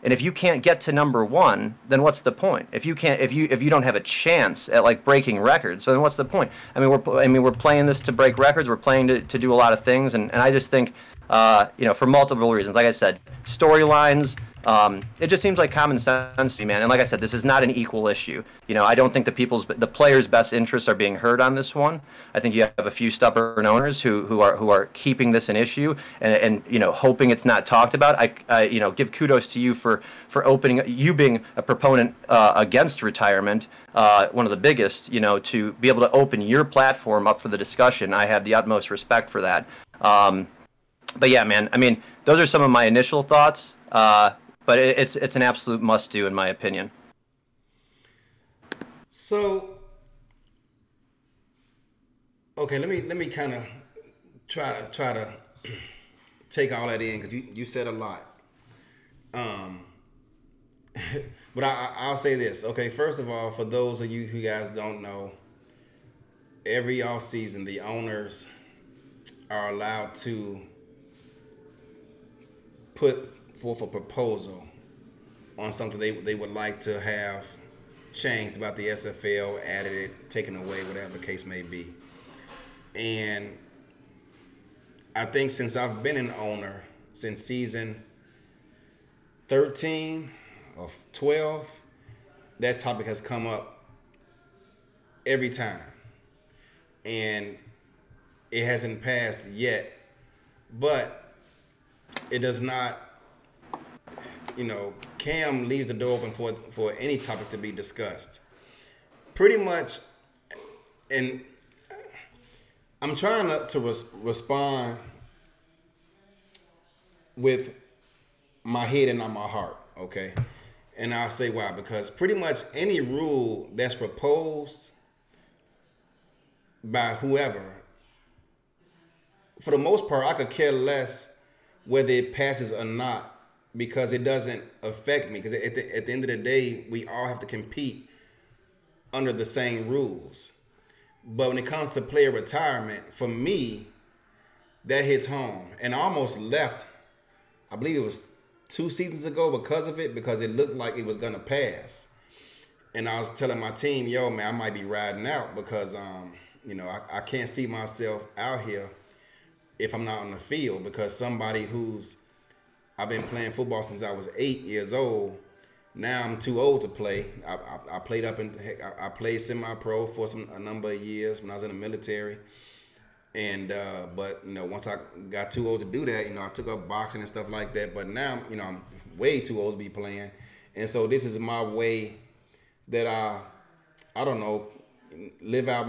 And if you can't get to number one, then what's the point? If you don't have a chance at like breaking records, so then what's the point? I mean, we're playing this to break records. We're playing to do a lot of things, and I just think, for multiple reasons. Like I said, storylines. It just seems like common sense to me, man. And like I said, this is not an equal issue. I don't think the players' best interests are being heard on this one. I think you have a few stubborn owners who are keeping this an issue and hoping it's not talked about. I give kudos to you for opening, you being a proponent against retirement, one of the biggest, to be able to open your platform up for the discussion. I have the utmost respect for that. But yeah, man, I mean, those are some of my initial thoughts. But it's an absolute must-do in my opinion. So, okay, let me kind of try to take all that in because you said a lot. But I'll say this. Okay, first of all, for those of you who guys don't know, every off season the owners are allowed to put forth a proposal on something they would like to have changed about the SFL, added it, taken away, whatever the case may be. And I think since I've been an owner, since season 13 or 12, that topic has come up every time. And it hasn't passed yet, but it does not, Cam leaves the door open for any topic to be discussed. Pretty much, and I'm trying to respond with my head and not my heart, okay? And I'll say why. Because pretty much any rule that's proposed by whoever, for the most part, I could care less whether it passes or not, because it doesn't affect me. Because at the end of the day, we all have to compete under the same rules. But when it comes to player retirement, for me, that hits home. And I almost left, I believe it was 2 seasons ago because of it, because it looked like it was going to pass. And I was telling my team, yo, man, I might be riding out because, I can't see myself out here if I'm not on the field, because somebody I've been playing football since I was 8 years old. Now I'm too old to play. I played semi-pro for a number of years when I was in the military. And but once I got too old to do that, I took up boxing and stuff like that. But now, I'm way too old to be playing. And so this is my way that I don't know, live out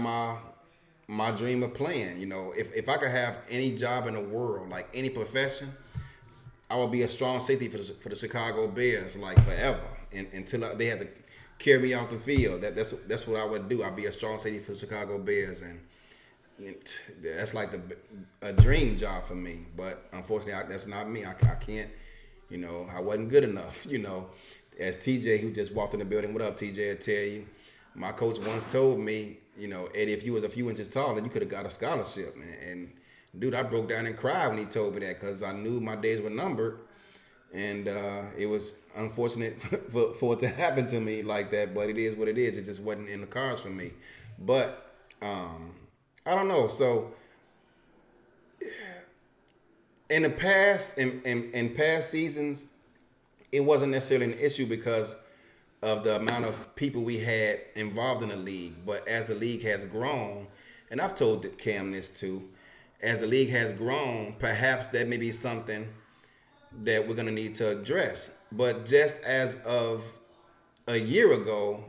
my dream of playing. If I could have any job in the world, like any profession, I would be a strong safety for the Chicago Bears, like forever, until they had to carry me off the field. That's what I would do. I'd be a strong safety for the Chicago Bears, and that's like a dream job for me. But unfortunately, that's not me. I can't. I wasn't good enough. As TJ, who just walked in the building, what up, TJ? I tell you, my coach once told me, Eddie, if you was a few inches taller, you could have got a scholarship, man. And dude, I broke down and cried when he told me that, because I knew my days were numbered, and it was unfortunate for it to happen to me like that. But it is what it is. It just wasn't in the cards for me. But I don't know. So in the past, in past seasons, it wasn't necessarily an issue because of the amount of people we had involved in the league. But as the league has grown, and I've told Cam this too, as the league has grown, perhaps that may be something that we're going to need to address. But just as of a year ago,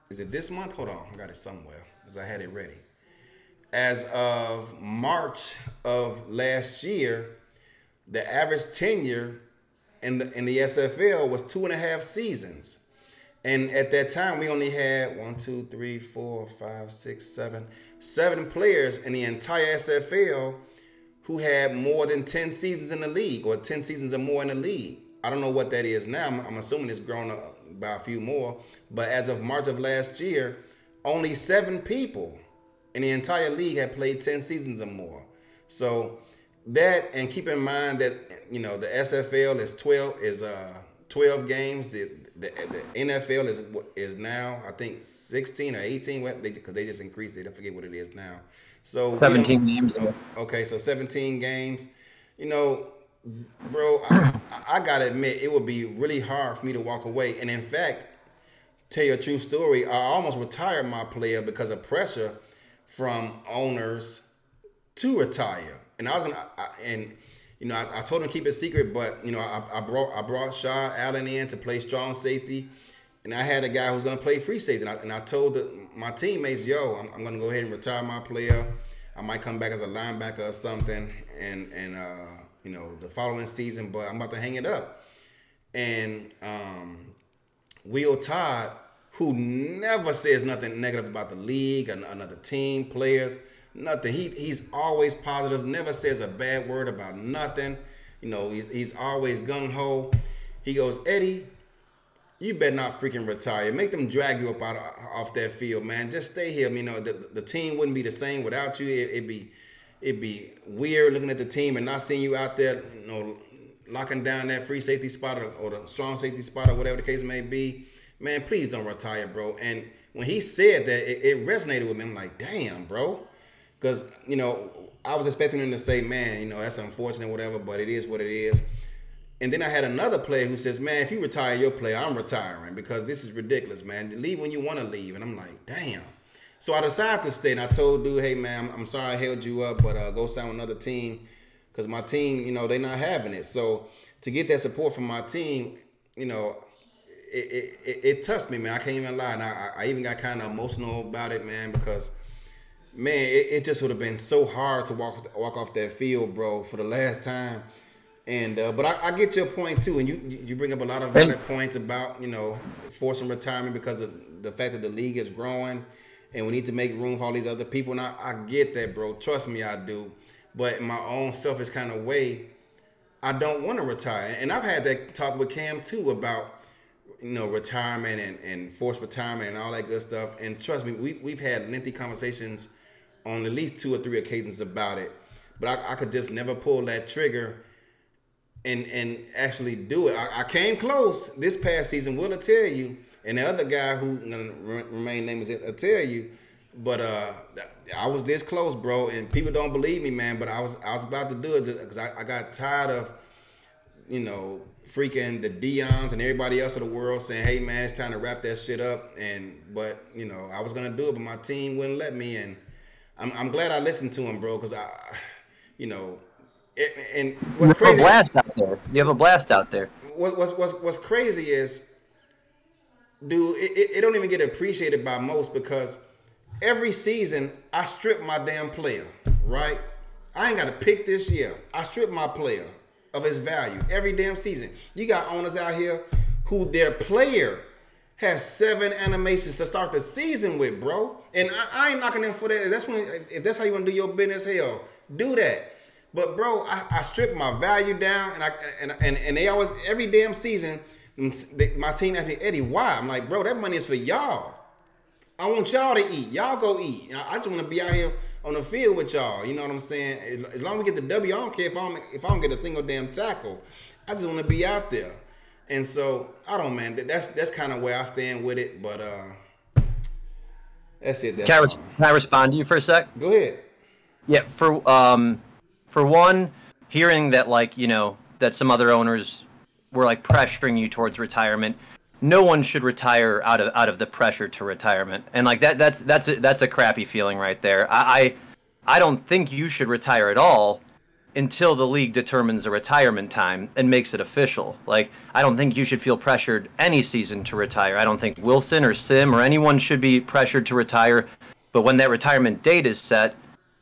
is it this month? Hold on, I got it somewhere because I had it ready. As of March of last year, the average tenure in the SFL was 2.5 seasons. And at that time, we only had 7 players in the entire SFL who had more than 10 seasons in the league, or 10 seasons or more in the league. I don't know what that is now. I'm assuming it's grown up by a few more. But as of March of last year, only 7 people in the entire league had played 10 seasons or more. So that, and keep in mind that, the SFL is 12 games. The NFL is now, I think, 16 or 18, because they just increased it. I forget what it is now. So 17 games. Okay, so 17 games. Bro, I gotta admit, it would be really hard for me to walk away. And in fact, tell you a true story, I almost retired my player because of pressure from owners to retire. And I was gonna, I told him to keep it secret, but I brought Shaw Allen in to play strong safety, and I had a guy who was gonna play free safety, and I told my teammates, yo, I'm gonna go ahead and retire my player. I might come back as a linebacker or something, and the following season, but I'm about to hang it up. And Will Todd, who never says nothing negative about the league, another team, players, nothing. He's always positive, never says a bad word about nothing. He's always gung-ho. He goes, Eddie, you better not freaking retire. Make them drag you up off that field, man. Just stay here. The team wouldn't be the same without you. It'd be weird looking at the team and not seeing you out there, locking down that free safety spot or the strong safety spot or whatever the case may be, man, please don't retire, bro. And when he said that, it resonated with me. I'm like, damn, bro. Because, you know, I was expecting him to say, man, you know, that's unfortunate, whatever, but it is what it is. And then I had another player who says, man, if you retire your player, I'm retiring because this is ridiculous, man. Leave when you want to leave. And I'm like, damn. So I decided to stay, and I told dude, hey, man, I'm sorry I held you up, but go sign with another team because my team, you know, they're not having it. So to get that support from my team, you know, it touched me, man. I can't even lie. And I even got kind of emotional about it, man, because, man, it just would have been so hard to walk off that field, bro, for the last time. And but I get your point too, and you bring up a lot of valid points about, you know, forcing retirement because of the fact that the league is growing, and we need to make room for all these other people. And I get that, bro. Trust me, I do. But in my own selfish kind of way, I don't want to retire. And I've had that talk with Cam too about, you know, retirement and forced retirement and all that good stuff. And trust me, we've had lengthy conversations on at least 2 or 3 occasions about it. But I could just never pull that trigger and actually do it. I came close this past season, will tell you, and the other guy who remain nameless will tell you, but I was this close, bro, and people don't believe me, man, but I was about to do it because I got tired of, you know, freaking the Deions and everybody else of the world saying, hey, man, it's time to wrap that shit up, but, you know, I was going to do it, but my team wouldn't let me, and I'm glad I listened to him, bro, because you know, and what's crazy? You have a blast out there. You have a blast out there. What's crazy is, dude, it don't even get appreciated by most because every season I strip my damn player, right? I ain't got to pick this year. I strip my player of his value every damn season. You got owners out here who their player has 7 animations to start the season with, bro. And I ain't knocking them for that. If that's how you want to do your business, hell, do that. But bro, I strip my value down, and they always every damn season, my team asked me, Eddie, why? I'm like, bro, that money is for y'all. I want y'all to eat. Y'all go eat. I just want to be out here on the field with y'all. You know what I'm saying? As long as we get the W, I don't care if I don't get a single damn tackle. I just want to be out there. And so I don't, man. That's kind of where I stand with it. But that's it. Can I respond to you for a sec? Go ahead. Yeah. For one, hearing that, like, you know, that some other owners were like pressuring you towards retirement. No one should retire out of the pressure to retirement, and like that's a crappy feeling right there. I don't think you should retire at all until the league determines a retirement time and makes it official. Like, I don't think you should feel pressured any season to retire. I don't think Wilson or Sim or anyone should be pressured to retire. But when that retirement date is set,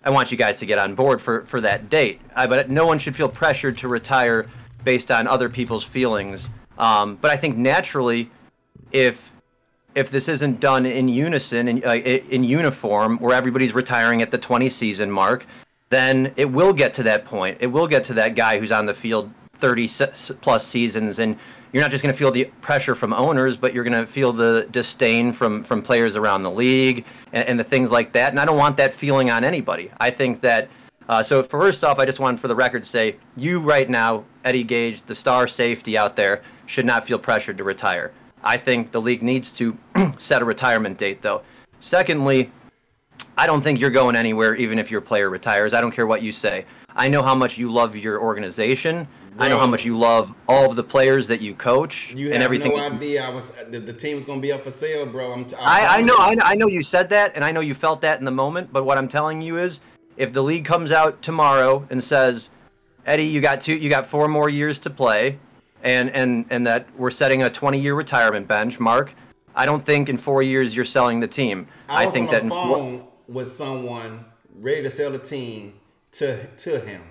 I want you guys to get on board for that date. But no one should feel pressured to retire based on other people's feelings. But I think naturally, if this isn't done in unison, in uniform, where everybody's retiring at the 20 season mark, then it will get to that point. It will get to that guy who's on the field 30 plus seasons, and you're not just going to feel the pressure from owners, but you're going to feel the disdain from players around the league and the things like that. And I don't want that feeling on anybody. I think that, so first off, I just want for the record to say, you right now, Eddie Gage, the star safety out there, should not feel pressured to retire. I think the league needs to set a retirement date, though. Secondly, I don't think you're going anywhere even if your player retires. I don't care what you say. I know how much you love your organization. Bro, I know how much you love all of the players that you coach. You and have everything. no idea. The team was going to be up for sale, bro. I know you said that, and I know you felt that in the moment. But what I'm telling you is, if the league comes out tomorrow and says, Eddie, you got 4 more years to play, and that we're setting a 20-year retirement bench, Mark, I don't think in 4 years you're selling the team. I was on the phone with someone ready to sell the team to him.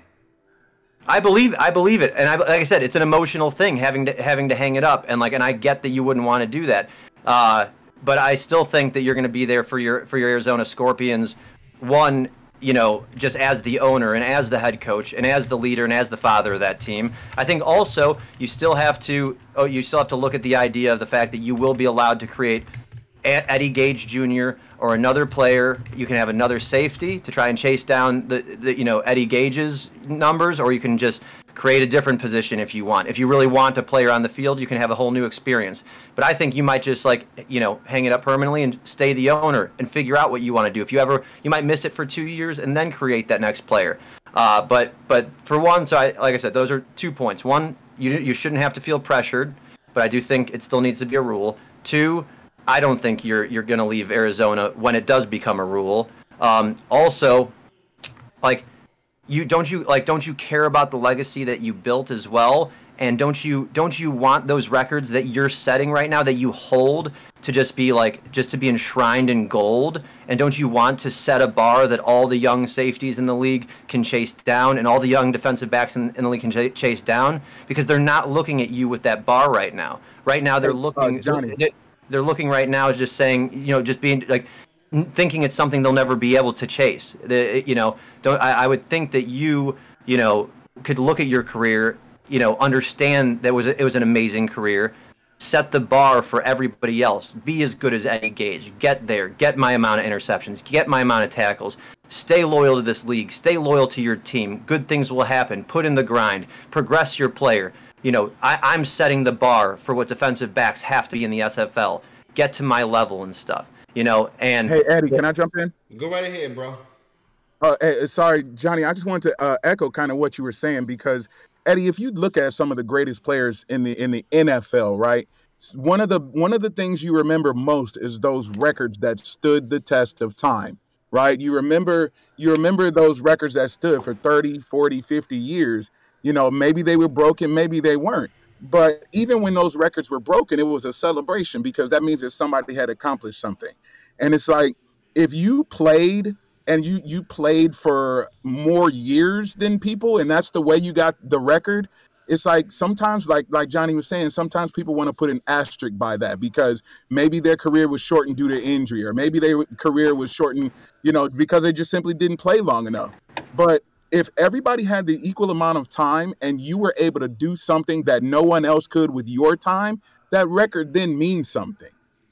I believe it, and like I said, it's an emotional thing having to hang it up, and I get that you wouldn't want to do that, but I still think that you're going to be there for your Arizona Scorpions. One, just as the owner and as the head coach and as the leader and as the father of that team. I think also you still have to look at the idea of the fact that you will be allowed to create Eddie Gage Jr. or another player. You can have another safety to try and chase down the Eddie Gage's numbers, or you can just create a different position if you want. If you really want a player on the field, you can have a whole new experience. But I think you might just hang it up permanently and stay the owner and figure out what you want to do. If you might miss it for 2 years and then create that next player. But for one, like I said, those are 2 points. One, you shouldn't have to feel pressured, but I do think it still needs to be a rule. Two, I don't think you're going to leave Arizona when it does become a rule. Also, don't you care about the legacy that you built as well? And don't you want those records that you're setting right now that you hold to just to be enshrined in gold? And don't you want to set a bar that all the young safeties in the league can chase down and all the young defensive backs in the league can chase down? Because they're not looking at you with that bar right now. Right now they're looking, Johnny. They're looking right now just saying, just being thinking it's something they'll never be able to chase. I would think that you could look at your career, understand that it was an amazing career, set the bar for everybody else, be as good as Eddie Gage, get there, get my amount of interceptions, get my amount of tackles, stay loyal to this league, stay loyal to your team, good things will happen, put in the grind, progress your player. I'm setting the bar for what defensive backs have to be in the SFL, get to my level and stuff. And hey, Eddie, can I jump in? Go right ahead, bro. Sorry, Johnny. I just wanted to echo kind of what you were saying, because Eddie, if you look at some of the greatest players in the NFL, right? One of the things you remember most is those records that stood the test of time, right? You remember those records that stood for 30, 40, 50 years. Maybe they were broken, maybe they weren't. But even when those records were broken, it was a celebration, because that means that somebody had accomplished something. And it's like, if you played and you played for more years than people, and that's the way you got the record, it's like sometimes, like Johnny was saying, sometimes people want to put an asterisk by that because maybe their career was shortened due to injury, or maybe their career was shortened, because they just simply didn't play long enough. But if everybody had the equal amount of time and you were able to do something that no one else could with your time, that record then means something.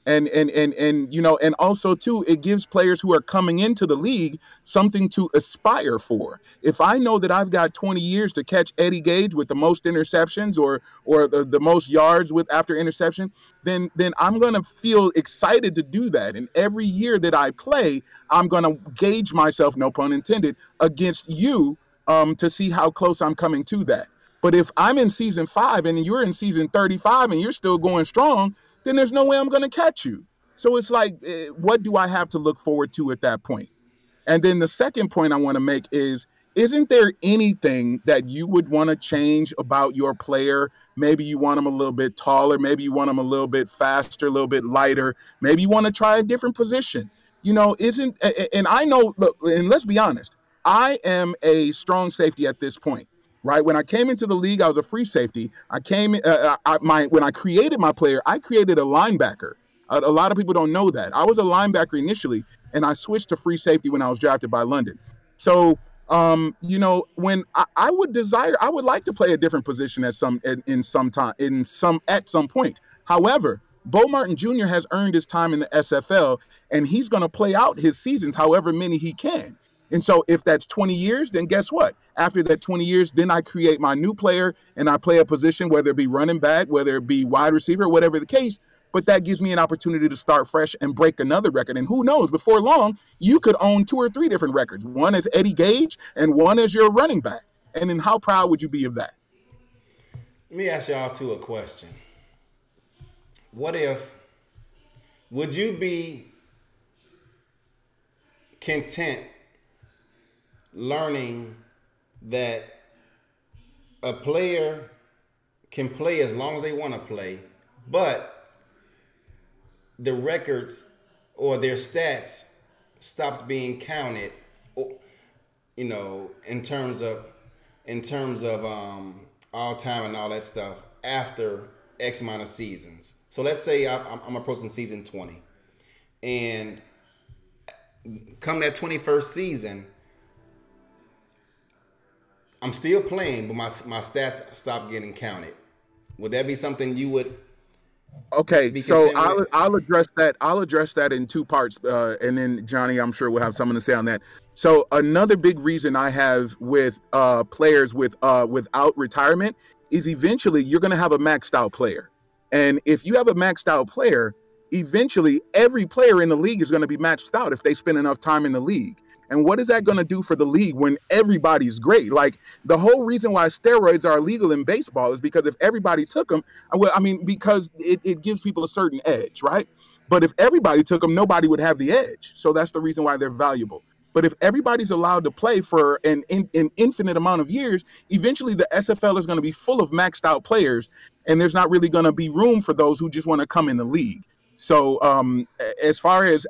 And also too, it gives players who are coming into the league something to aspire for. If I know that I've got 20 years to catch Eddie Gage with the most interceptions or the most yards with after interception, then I'm going to feel excited to do that. And every year that I play, I'm going to gauge myself, no pun intended, against you to see how close I'm coming to that. But if I'm in season 5 and you're in season 35 and you're still going strong, then there's no way I'm going to catch you. So it's like, what do I have to look forward to at that point? And then the second point I want to make is, isn't there anything that you would want to change about your player? Maybe you want them a little bit taller. Maybe you want them a little bit faster, a little bit lighter. Maybe you want to try a different position. And I know, look, and let's be honest, I am a strong safety at this point. Right. When I came into the league, I was a free safety. When I created my player, I created a linebacker. A lot of people don't know that. I was a linebacker initially, and I switched to free safety when I was drafted by London. So, when I would like to play a different position at some point. However, Bo Martin Jr. has earned his time in the SFL, and he's going to play out his seasons however many he can. And so if that's 20 years, then guess what? After that 20 years, then I create my new player and I play a position, whether it be running back, whether it be wide receiver, whatever the case. But that gives me an opportunity to start fresh and break another record. And who knows, before long, you could own 2 or 3 different records. One as Eddie Gage and one as your running back. And then how proud would you be of that? Let me ask y'all two a question. Would you be content learning that a player can play as long as they want to play, but the records or their stats stopped being counted, in terms of all time and all that stuff after X amount of seasons? So let's say I'm approaching season 20, and come that 21st season, I'm still playing, but my stats stopped getting counted. Would that be something you would Okay, Be so content with. I'll address that. I'll address that in two parts, and then Johnny, I'm sure will have something to say on that. So another big reason I have with players without retirement is eventually you're going to have a maxed out player, and if you have a maxed out player, eventually every player in the league is going to be maxed out if they spend enough time in the league. And what is that going to do for the league when everybody's great? Like the whole reason why steroids are illegal in baseball is because if everybody took them, well, I mean, because it gives people a certain edge, right? But if everybody took them, nobody would have the edge. So that's the reason why they're valuable. But if everybody's allowed to play for an infinite amount of years, eventually the SFL is going to be full of maxed out players, and there's not really going to be room for those who just want to come in the league. So as far as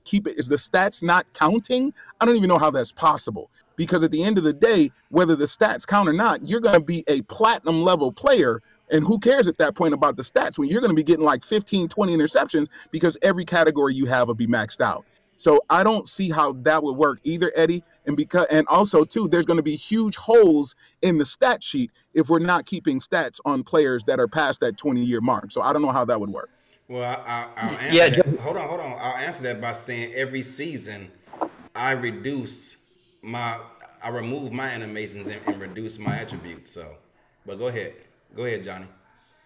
keep it, is the stats not counting? I don't even know how that's possible, because at the end of the day, whether the stats count or not, you're going to be a platinum level player. And who cares at that point about the stats when you're going to be getting like 15, 20 interceptions because every category you have will be maxed out. So I don't see how that would work either, Eddie. And also too, there's going to be huge holes in the stat sheet if we're not keeping stats on players that are past that 20-year mark. So I don't know how that would work. Well, I'll answer that. Hold on. I'll answer that by saying every season I remove my animations and reduce my attributes. So, but go ahead, Johnny.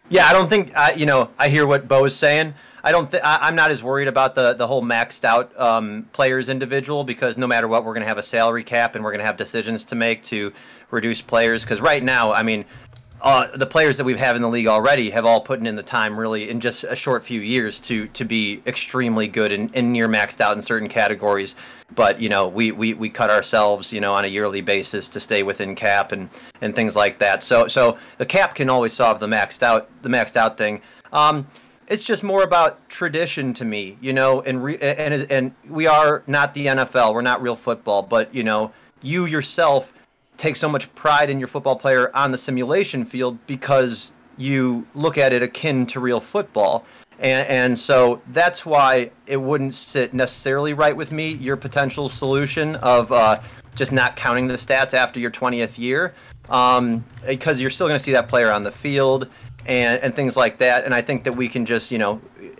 Yeah, I don't think I hear what Bo is saying. I'm not as worried about the whole maxed out players individual, because no matter what, we're going to have a salary cap and we're going to have decisions to make to reduce players. Because right now, I mean, the players that we have in the league already have all put in the time really in just a short few years to be extremely good and near maxed out in certain categories. But we cut ourselves on a yearly basis to stay within cap and things like that. So the cap can always solve the maxed out thing. It's just more about tradition to me, and we are not the NFL, we're not real football, but you yourself take so much pride in your football player on the simulation field because you look at it akin to real football. And so that's why it wouldn't sit necessarily right with me, your potential solution of just not counting the stats after your 20th year, because you're still going to see that player on the field and things like that. And I think that we can just,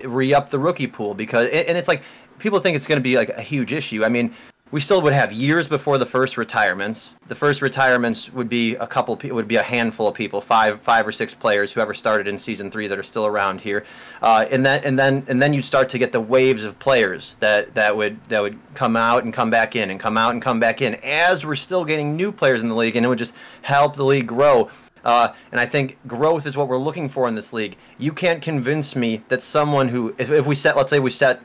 re-up the rookie pool, because it's like people think it's going to be like a huge issue. I mean, we still would have years before the first retirements. The first retirements would be a handful of people, five or six players, whoever started in season 3 that are still around here, and then you'd start to get the waves of players that would come out and come back in and come out and come back in as we're still getting new players in the league, and it would just help the league grow. And I think growth is what we're looking for in this league. You can't convince me that someone who, if we set, let's say we set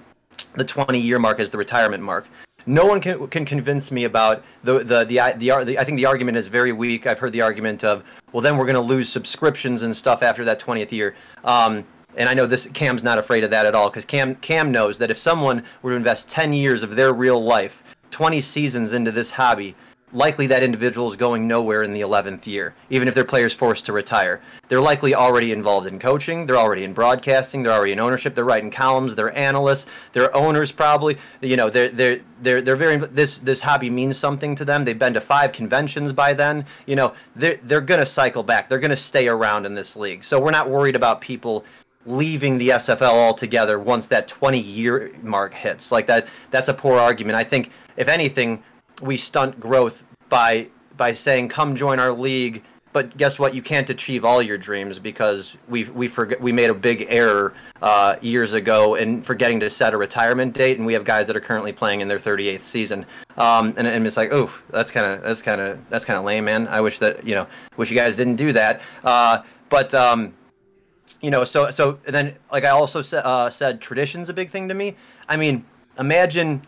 the 20-year mark as the retirement mark, no one can convince me about I think the argument is very weak. I've heard the argument of, well, then we're going to lose subscriptions and stuff after that 20th year. And I know Cam's not afraid of that at all, because Cam knows that if someone were to invest 10 years of their real life, 20 seasons into this hobby, likely that individual is going nowhere in the 11th year, even if their player's forced to retire. They're likely already involved in coaching, they're already in broadcasting, they're already in ownership, they're writing columns, they're analysts, they're owners probably. They're very, this hobby means something to them. They've been to 5 conventions by then. They're going to cycle back. They're going to stay around in this league. So we're not worried about people leaving the SFL altogether once that 20-year mark hits. Like that's a poor argument. I think, if anything, we stunt growth by saying, come join our league, but guess what, you can't achieve all your dreams, because we made a big error years ago in forgetting to set a retirement date, and we have guys that are currently playing in their 38th season, and it's like, oh, that's kind of lame, man. I wish you guys didn't do that, so then, like I also said, tradition's a big thing to me. I mean, imagine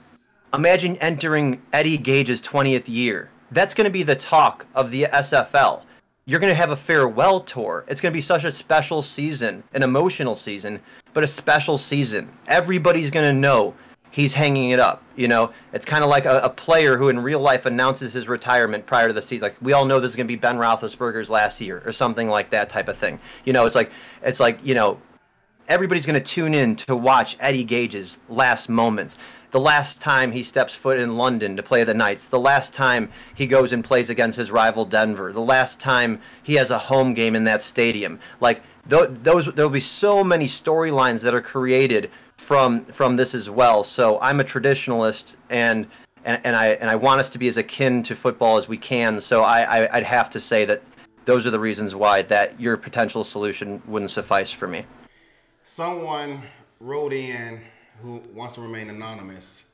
entering Eddie Gage's 20th year. That's going to be the talk of the SFL. You're going to have a farewell tour. It's going to be such a special season, an emotional season, but a special season. Everybody's going to know he's hanging it up. It's kind of like a player who in real life announces his retirement prior to the season. Like, we all know this is going to be Ben Roethlisberger's last year or something like that type of thing. It's like everybody's going to tune in to watch Eddie Gage's last moments. The last time he steps foot in London to play the Knights, the last time he goes and plays against his rival Denver, the last time he has a home game in that stadium. Like, there'll be so many storylines that are created from this as well. So I'm a traditionalist, and I want us to be as akin to football as we can. So I'd have to say that those are the reasons why that your potential solution wouldn't suffice for me. Someone wrote in who wants to remain anonymous,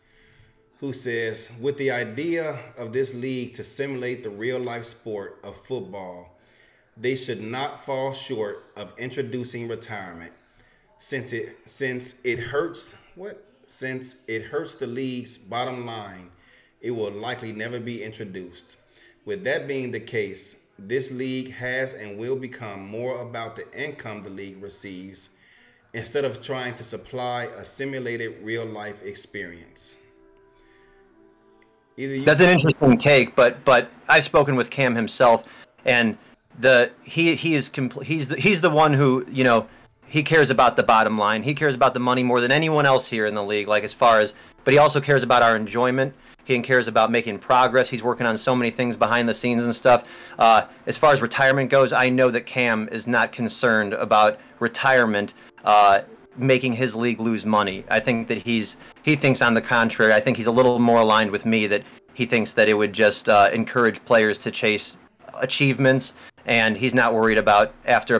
who says, with the idea of this league to simulate the real life sport of football, they should not fall short of introducing retirement, since it hurts the league's bottom line. It will likely never be introduced. With that being the case, this league has and will become more about the income the league receives instead of trying to supply a simulated real life experience. That's an interesting take, but I've spoken with Cam himself, and he's the one who, you know, he cares about the bottom line. He cares about the money more than anyone else here in the league. But he also cares about our enjoyment. He cares about making progress. He's working on so many things behind the scenes and stuff. As far as retirement goes, I know that Cam is not concerned about retirement making his league lose money. I think that he thinks on the contrary. I think he's a little more aligned with me, that he thinks that it would just encourage players to chase achievements, and he's not worried about after a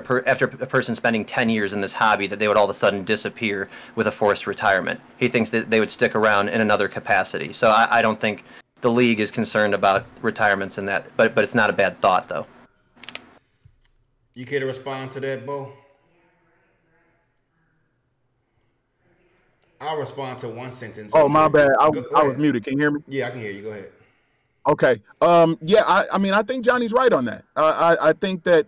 person spending 10 years in this hobby that they would all of a sudden disappear with a forced retirement. He thinks that they would stick around in another capacity. So I don't think the league is concerned about retirements in that, but it's not a bad thought, though. You care to respond to that, Bo? I'll respond to one sentence. Oh, my bad. I was muted. Can you hear me? Yeah, I can hear you. Go ahead. Okay. Yeah, I mean, I think Johnny's right on that. I think that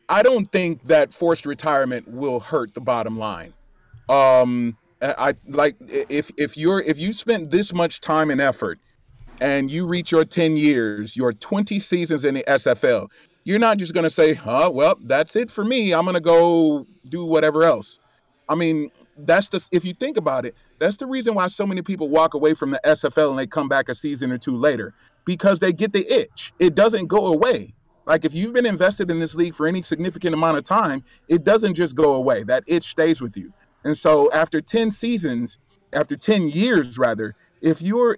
I don't think that forced retirement will hurt the bottom line. I like if you spent this much time and effort and you reach your 10 years, your 20 seasons in the SFL, you're not just going to say, well, that's it for me. I'm going to go do whatever else. I mean, if you think about it, that's the reason why so many people walk away from the SFL and they come back a season or two later, because they get the itch. It doesn't go away. Like, if you've been invested in this league for any significant amount of time, it doesn't just go away. That itch stays with you. And so after 10 years rather, if you're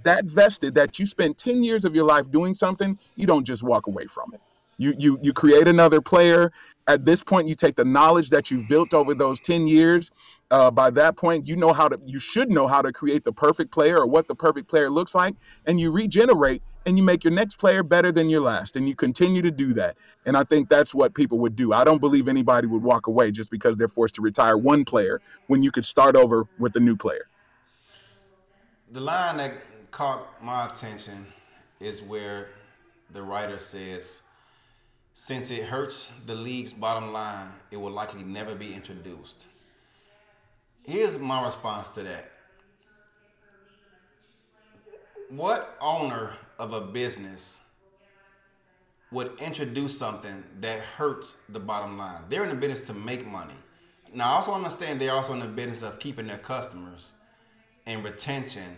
that vested that you spend 10 years of your life doing something, you don't just walk away from it. You create another player. At this point, you take the knowledge that you've built over those 10 years. By that point, you should know how to create the perfect player or what the perfect player looks like, and you regenerate and you make your next player better than your last, and you continue to do that. And I think that's what people would do. I don't believe anybody would walk away just because they're forced to retire one player when you could start over with a new player. The line that caught my attention is where the writer says, since it hurts the league's bottom line, it will likely never be introduced. Here's my response to that. What owner of a business would introduce something that hurts the bottom line? They're in the business to make money. Now, I also understand they're also in the business of keeping their customers and retention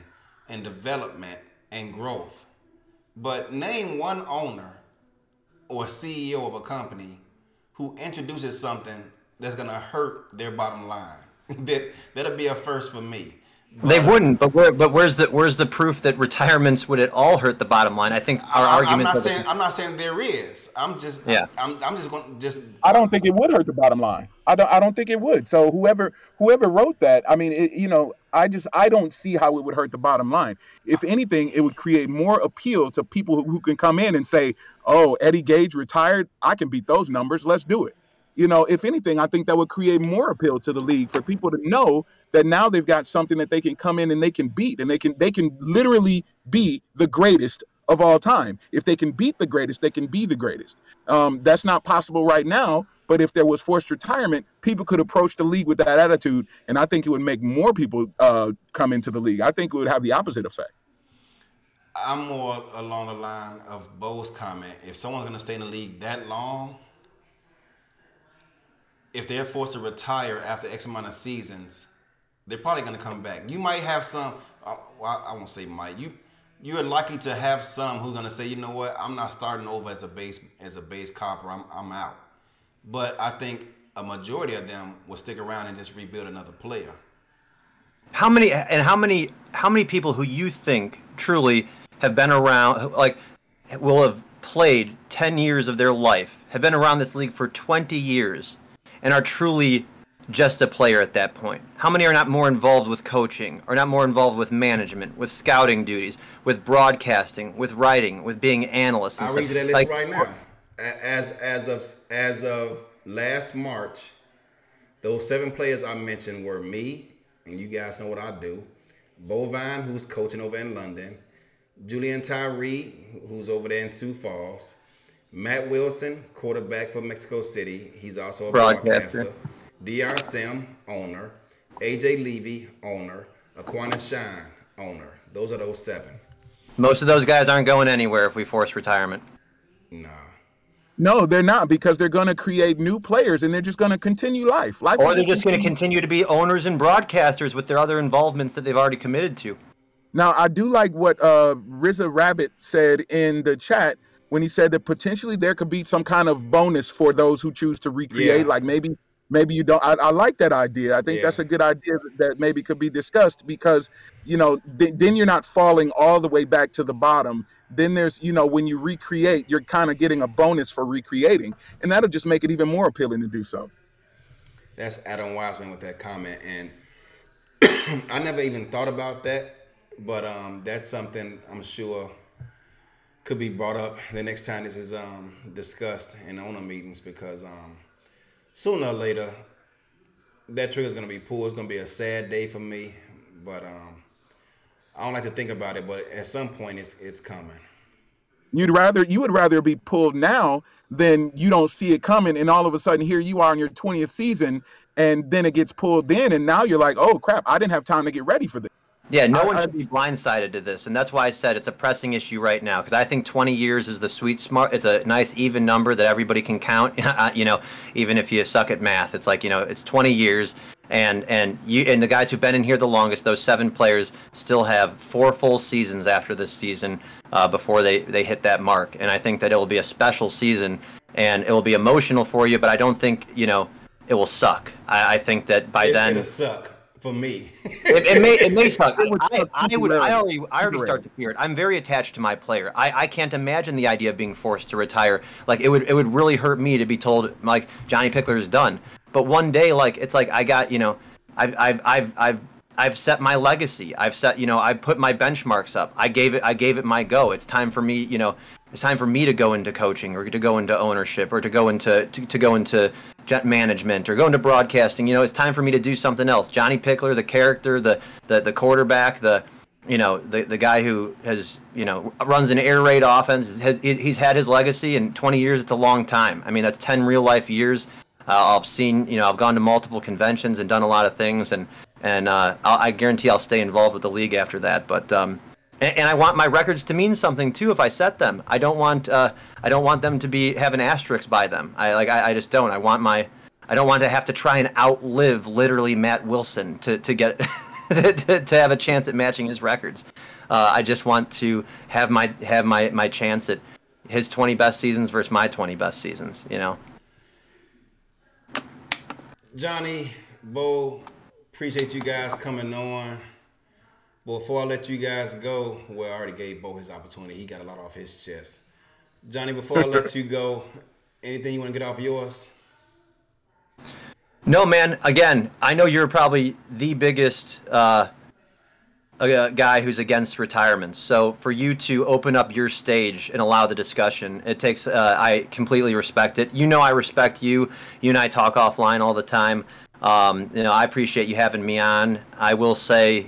and development and growth. But name one owner or CEO of a company who introduces something that's going to hurt their bottom line. That'll be a first for me. They wouldn't, but where's the proof that retirements would at all hurt the bottom line? I think our argument. I'm not saying there is. I'm just going to. I don't think it would hurt the bottom line. I don't think it would. So whoever wrote that, I mean, I don't see how it would hurt the bottom line. If anything, it would create more appeal to people who can come in and say, "Oh, Eddie Gage retired. I can beat those numbers. Let's do it." If anything, I think that would create more appeal to the league for people to know that now they've got something that they can come in and they can beat, and they can literally be the greatest of all time. If they can beat the greatest, they can be the greatest. That's not possible right now, but if there was forced retirement, people could approach the league with that attitude, and I think it would make more people come into the league. I think it would have the opposite effect. I'm more along the line of Bo's comment. If someone's going to stay in the league that long, if they're forced to retire after X amount of seasons, they're probably going to come back. You might have some, I won't say might, you're likely to have some who's going to say, you know what, I'm not starting over as a base copper, I'm out. but I think a majority of them will stick around and just rebuild another player. How many people who you think truly have been around, like, will have played 10 years of their life, have been around this league for 20 years, and are truly just a player at that point? How many are not more involved with coaching, or not more involved with management, with scouting duties, with broadcasting, with writing, with being analysts? I'll read you that list right now. As of last March, those 7 players I mentioned were me, and you guys know what I do. Bovine, who's coaching over in London. Julian Tyree, who's over there in Sioux Falls. Matt Wilson, quarterback for Mexico City. He's also a broadcaster. DR Sim, owner. AJ Levy, owner. Aquinas Shine, owner. Those are those 7. Most of those guys aren't going anywhere if we force retirement. Nah. No, they're not, because they're going to create new players and they're just going to continue life. Or they're just going to continue to be owners and broadcasters with their other involvements that they've already committed to. Now, I do like what Rizza Rabbit said in the chat when he said that potentially there could be some kind of bonus for those who choose to recreate. Like maybe you don't. I like that idea. I think that's a good idea that maybe could be discussed, because, then you're not falling all the way back to the bottom. Then there's, when you recreate, you're kind of getting a bonus for recreating, and that'll just make it even more appealing to do so. That's Adam Wiseman with that comment, and I never even thought about that, but that's something I'm sure could be brought up the next time this is discussed in owner meetings, because sooner or later that trigger's gonna be pulled. It's gonna be a sad day for me, but I don't like to think about it, but at some point it's coming. You would rather be pulled now than you don't see it coming, and all of a sudden here you are in your 20th season, and then it gets pulled in, and now you're like, oh crap, I didn't have time to get ready for this. Yeah, no one should be blindsided to this, and that's why I said it's a pressing issue right now, because I think 20 years is the sweet spot. It's a nice even number that everybody can count. Even if you suck at math, it's like, it's 20 years, and the guys who've been in here the longest, those 7 players, still have 4 full seasons after this season before they hit that mark. And I think that it will be a special season, and it will be emotional for you, but I don't think it will suck. I think that by then it'll suck. For me, it may suck. I already start to fear it. I'm very attached to my player. I can't imagine the idea of being forced to retire. Like it would really hurt me to be told, like, Johnny Pickler is done. But one day, it's like I got, I've set my legacy. I put my benchmarks up. I gave it my go. It's time for me, it's time for me to go into coaching, or to go into ownership, or to go into jet management, or go into broadcasting. It's time for me to do something else. Johnny Pickler, the character, the quarterback, the guy who has, runs an air raid offense, he's had his legacy, and 20 years, it's a long time. I mean, that's 10 real life years. I've seen, I've gone to multiple conventions and done a lot of things, and I guarantee I'll stay involved with the league after that. But and I want my records to mean something too if I set them. I don't want them to have an asterisk by them. I just don't. I don't want to have to try and outlive literally Matt Wilson to get to have a chance at matching his records. I just want to have my chance at his 20 best seasons versus my 20 best seasons. Johnny, Bo, appreciate you guys coming on. Before I let you guys go, well, I already gave Bo his opportunity. He got a lot off his chest. Johnny, before I let you go, anything you want to get off yours? No, man. Again, I know you're probably the biggest guy who's against retirement. So for you to open up your stage and allow the discussion, it takes. I completely respect it. I respect you. You and I talk offline all the time. I appreciate you having me on. I will say,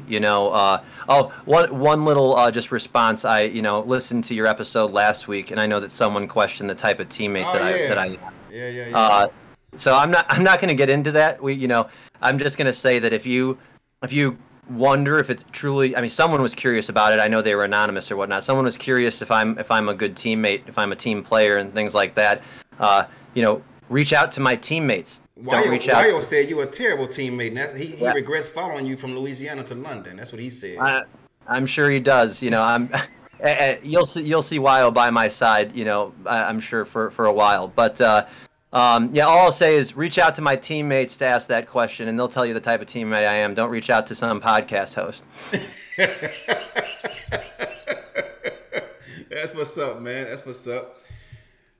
one little just response. I listened to your episode last week, and I know that someone questioned the type of teammate that I. Yeah. So I'm not going to get into that. I'm just going to say that if you wonder if it's truly, someone was curious about it. I know they were anonymous or whatnot. Someone was curious if I'm a good teammate, if I'm a team player, and things like that. Reach out to my teammates. Wayo said you're a terrible teammate. He regrets following you from Louisiana to London. That's what he said. I'm sure he does. You'll see Wayo by my side. I'm sure for a while. But Yeah, all I'll say is reach out to my teammates to ask that question, and they'll tell you the type of teammate I am. Don't reach out to some podcast host. That's what's up, man. That's what's up.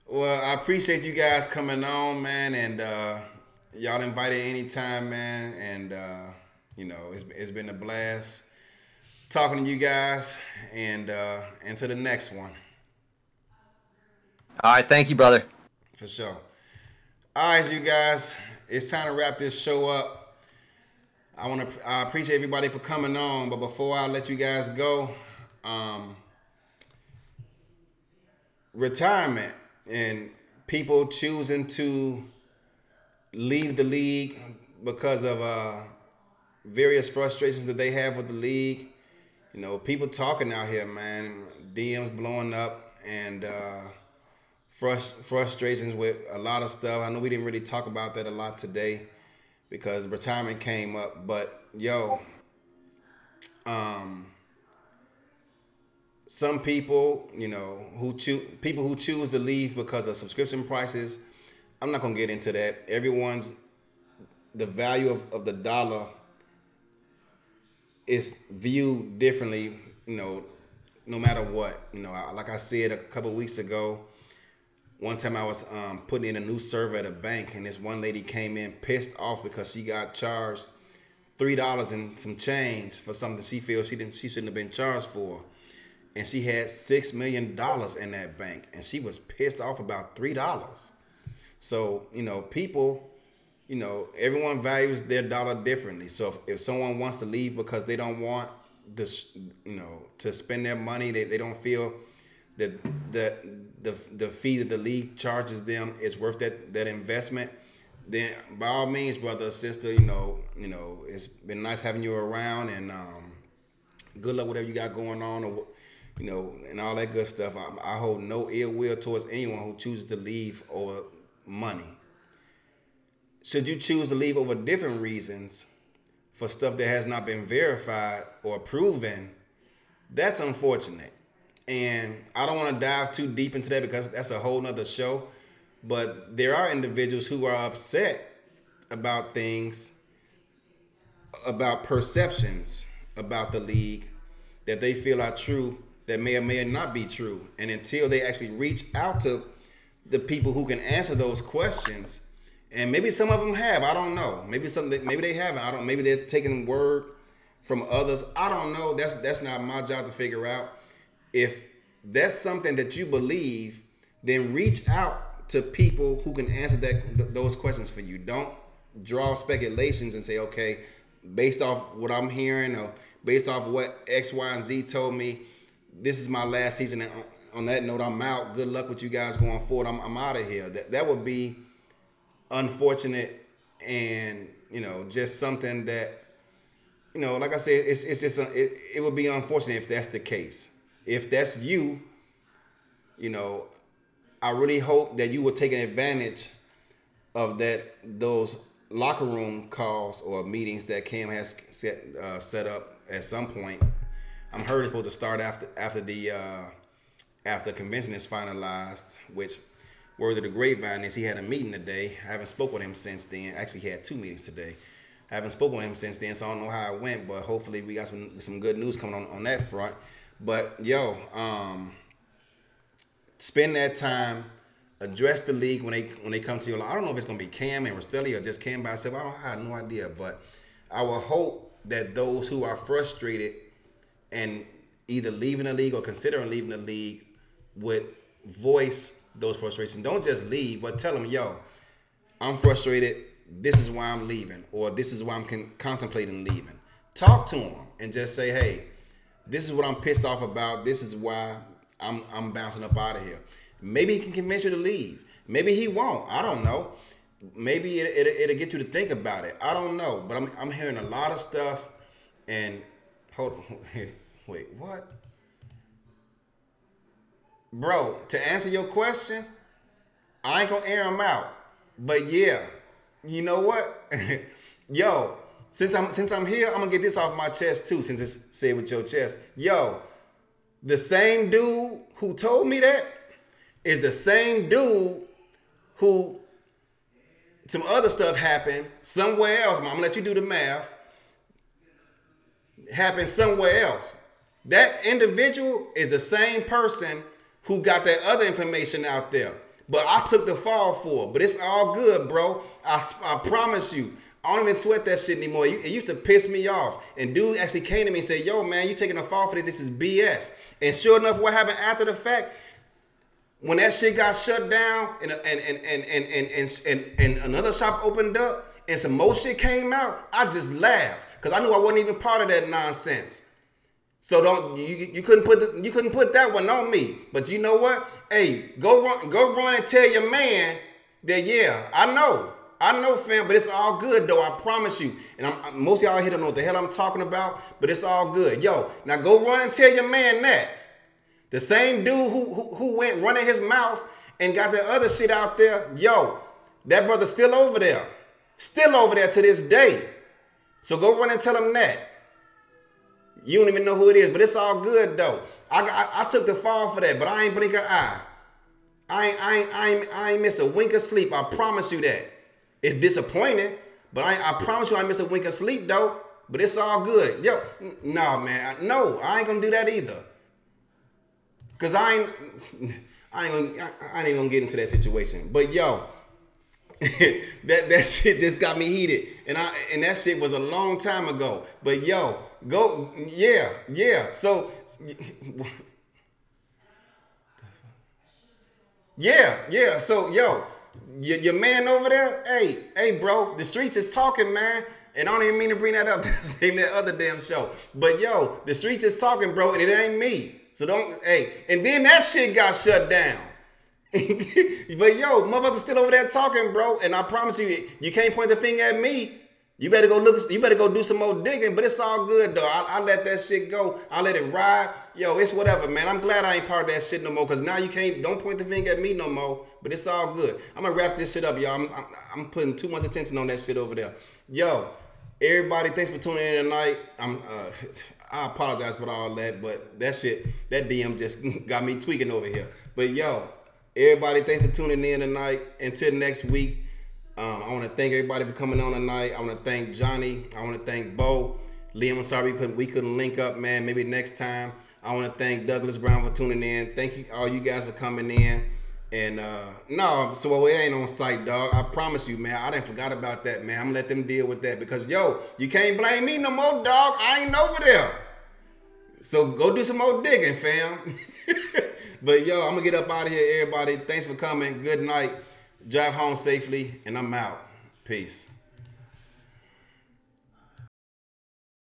Well, I appreciate you guys coming on, man, and y'all invited anytime, man. And you know, it's been a blast talking to you guys, and to the next one. All right, thank you, brother. For sure. All right, you guys, it's time to wrap this show up. I appreciate everybody for coming on, but before I let you guys go, retirement and people choosing to leave the league because of various frustrations that they have with the league. You know, people talking out here, man. DMs blowing up, and frustrations with a lot of stuff. I know we didn't really talk about that a lot today because retirement came up, but yo, some people, you know, who choose to leave because of subscription prices. I'm not gonna get into that. The value of the dollar is viewed differently, you know, no matter what. You know, like I said a couple of weeks ago, one time I was putting in a new server at a bank, and this one lady came in pissed off because she got charged $3 and some change for something she feels she shouldn't have been charged for. And she had $6 million in that bank, and she was pissed off about $3. So, you know, people, you know, everyone values their dollar differently. So if someone wants to leave because they don't want this, you know, to spend their money, they don't feel that the fee that the league charges them is worth that investment, then by all means, brother or sister, you know, it's been nice having you around, and good luck whatever you got going on, or you know, and all that good stuff. I hold no ill will towards anyone who chooses to leave over money. Should you choose to leave over different reasons for stuff that has not been verified or proven, that's unfortunate. And I don't want to dive too deep into that because that's a whole nother show. But there are individuals who are upset about things, about perceptions about the league that they feel are true that may or may not be true. And until they actually reach out to the people who can answer those questions, and maybe some of them have, I don't know. Maybe they haven't. Maybe they're taking word from others. I don't know. That's not my job to figure out. If that's something that you believe, then reach out to people who can answer those questions for you. Don't draw speculations and say, okay, based off what I'm hearing or based off what X, Y, and Z told me, this is my last season. And on that note, I'm out. Good luck with you guys going forward. I'm out of here. That would be unfortunate, and you know, just something that, you know, like I said, it's just it would be unfortunate if that's the case. If that's you, you know, I really hope that you will take advantage of those locker room calls or meetings that Cam has set up at some point. I'm heard it's supposed to start after the convention is finalized, which word of the grapevine is he had a meeting today. I haven't spoken with him since then. Actually, he had 2 meetings today. I haven't spoken with him since then, so I don't know how it went, but hopefully we got some good news coming on that front. But yo, spend that time, address the league when they come to you. I don't know if it's gonna be Cam and Rastelli or just Cam by himself. I have no idea, but I will hope that those who are frustrated and either leaving the league or considering leaving the league would voice those frustrations. Don't just leave, but tell them, yo, I'm frustrated. This is why I'm leaving, or this is why I'm contemplating leaving. Talk to them and just say, hey, this is what I'm pissed off about. This is why I'm bouncing up out of here. Maybe he can convince you to leave. Maybe he won't. I don't know. Maybe it'll get you to think about it. I don't know. But I'm hearing a lot of stuff. And hold on. Wait, what? Bro, to answer your question, I ain't gonna air him out. But yeah, you know what? Yo, since I'm here, I'm gonna get this off my chest too, since it's said with your chest. Yo, the same dude who told me that is the same dude who some other stuff happened somewhere else. I'm gonna let you do the math. Happened somewhere else. That individual is the same person who got that other information out there. But I took the fall for it. But it's all good, bro. I promise you. I don't even sweat that shit anymore. It used to piss me off. And dude actually came to me and said, yo, man, you taking a fall for this. This is BS. And sure enough, what happened after the fact? When that shit got shut down and another shop opened up and some more shit came out, I just laughed. Because I knew I wasn't even part of that nonsense. So you couldn't put that one on me. But you know what? Hey, go run and tell your man that, yeah, I know, fam, but it's all good though. I promise you. And most of y'all here don't know what the hell I'm talking about, but it's all good. Yo, now go run and tell your man that. The same dude who went running his mouth and got the other shit out there, yo, that brother's still over there. Still over there to this day. So go run and tell him that. You don't even know who it is, but it's all good though. I took the fall for that, but I ain't blink an eye. I ain't miss a wink of sleep. I promise you that. It's disappointing, but I promise you I ain't miss a wink of sleep though. But it's all good. Yo, no man, no, I ain't gonna do that either. Cause I ain't gonna get into that situation. But yo, that shit just got me heated, and that shit was a long time ago. But yo, go, yeah. So yeah. So yo, your man over there, hey, bro, the streets is talking, man. And I don't even mean to bring that up. That's name that other damn show. But yo, the streets is talking, bro, and it ain't me. So don't, and then that shit got shut down. But yo, motherfuckers still over there talking, bro. And I promise you, you can't point the finger at me. You better go look. You better go do some more digging. But it's all good though. I let that shit go. I let it ride. Yo, it's whatever, man. I'm glad I ain't part of that shit no more. Cause now you can't. Don't point the finger at me no more. But it's all good. I'm gonna wrap this shit up, y'all. I'm putting too much attention on that shit over there. Yo, everybody, thanks for tuning in tonight. I apologize for all that, but that shit, that DM just got me tweaking over here. But yo, everybody, thanks for tuning in tonight. Until next week, I want to thank everybody for coming on tonight. I want to thank Johnny. I want to thank Bo. Liam, I'm sorry we couldn't link up, man. Maybe next time. I want to thank Douglas Brown for tuning in. Thank you, all you guys, for coming in. And no, so it ain't on site, dog. I promise you, man. I done forgot about that, man. I'm gonna let them deal with that because, yo, you can't blame me no more, dog. I ain't over there. So go do some more digging, fam. But yo, I'm gonna get up out of here, everybody. Thanks for coming. Good night. Drive home safely, and I'm out. Peace.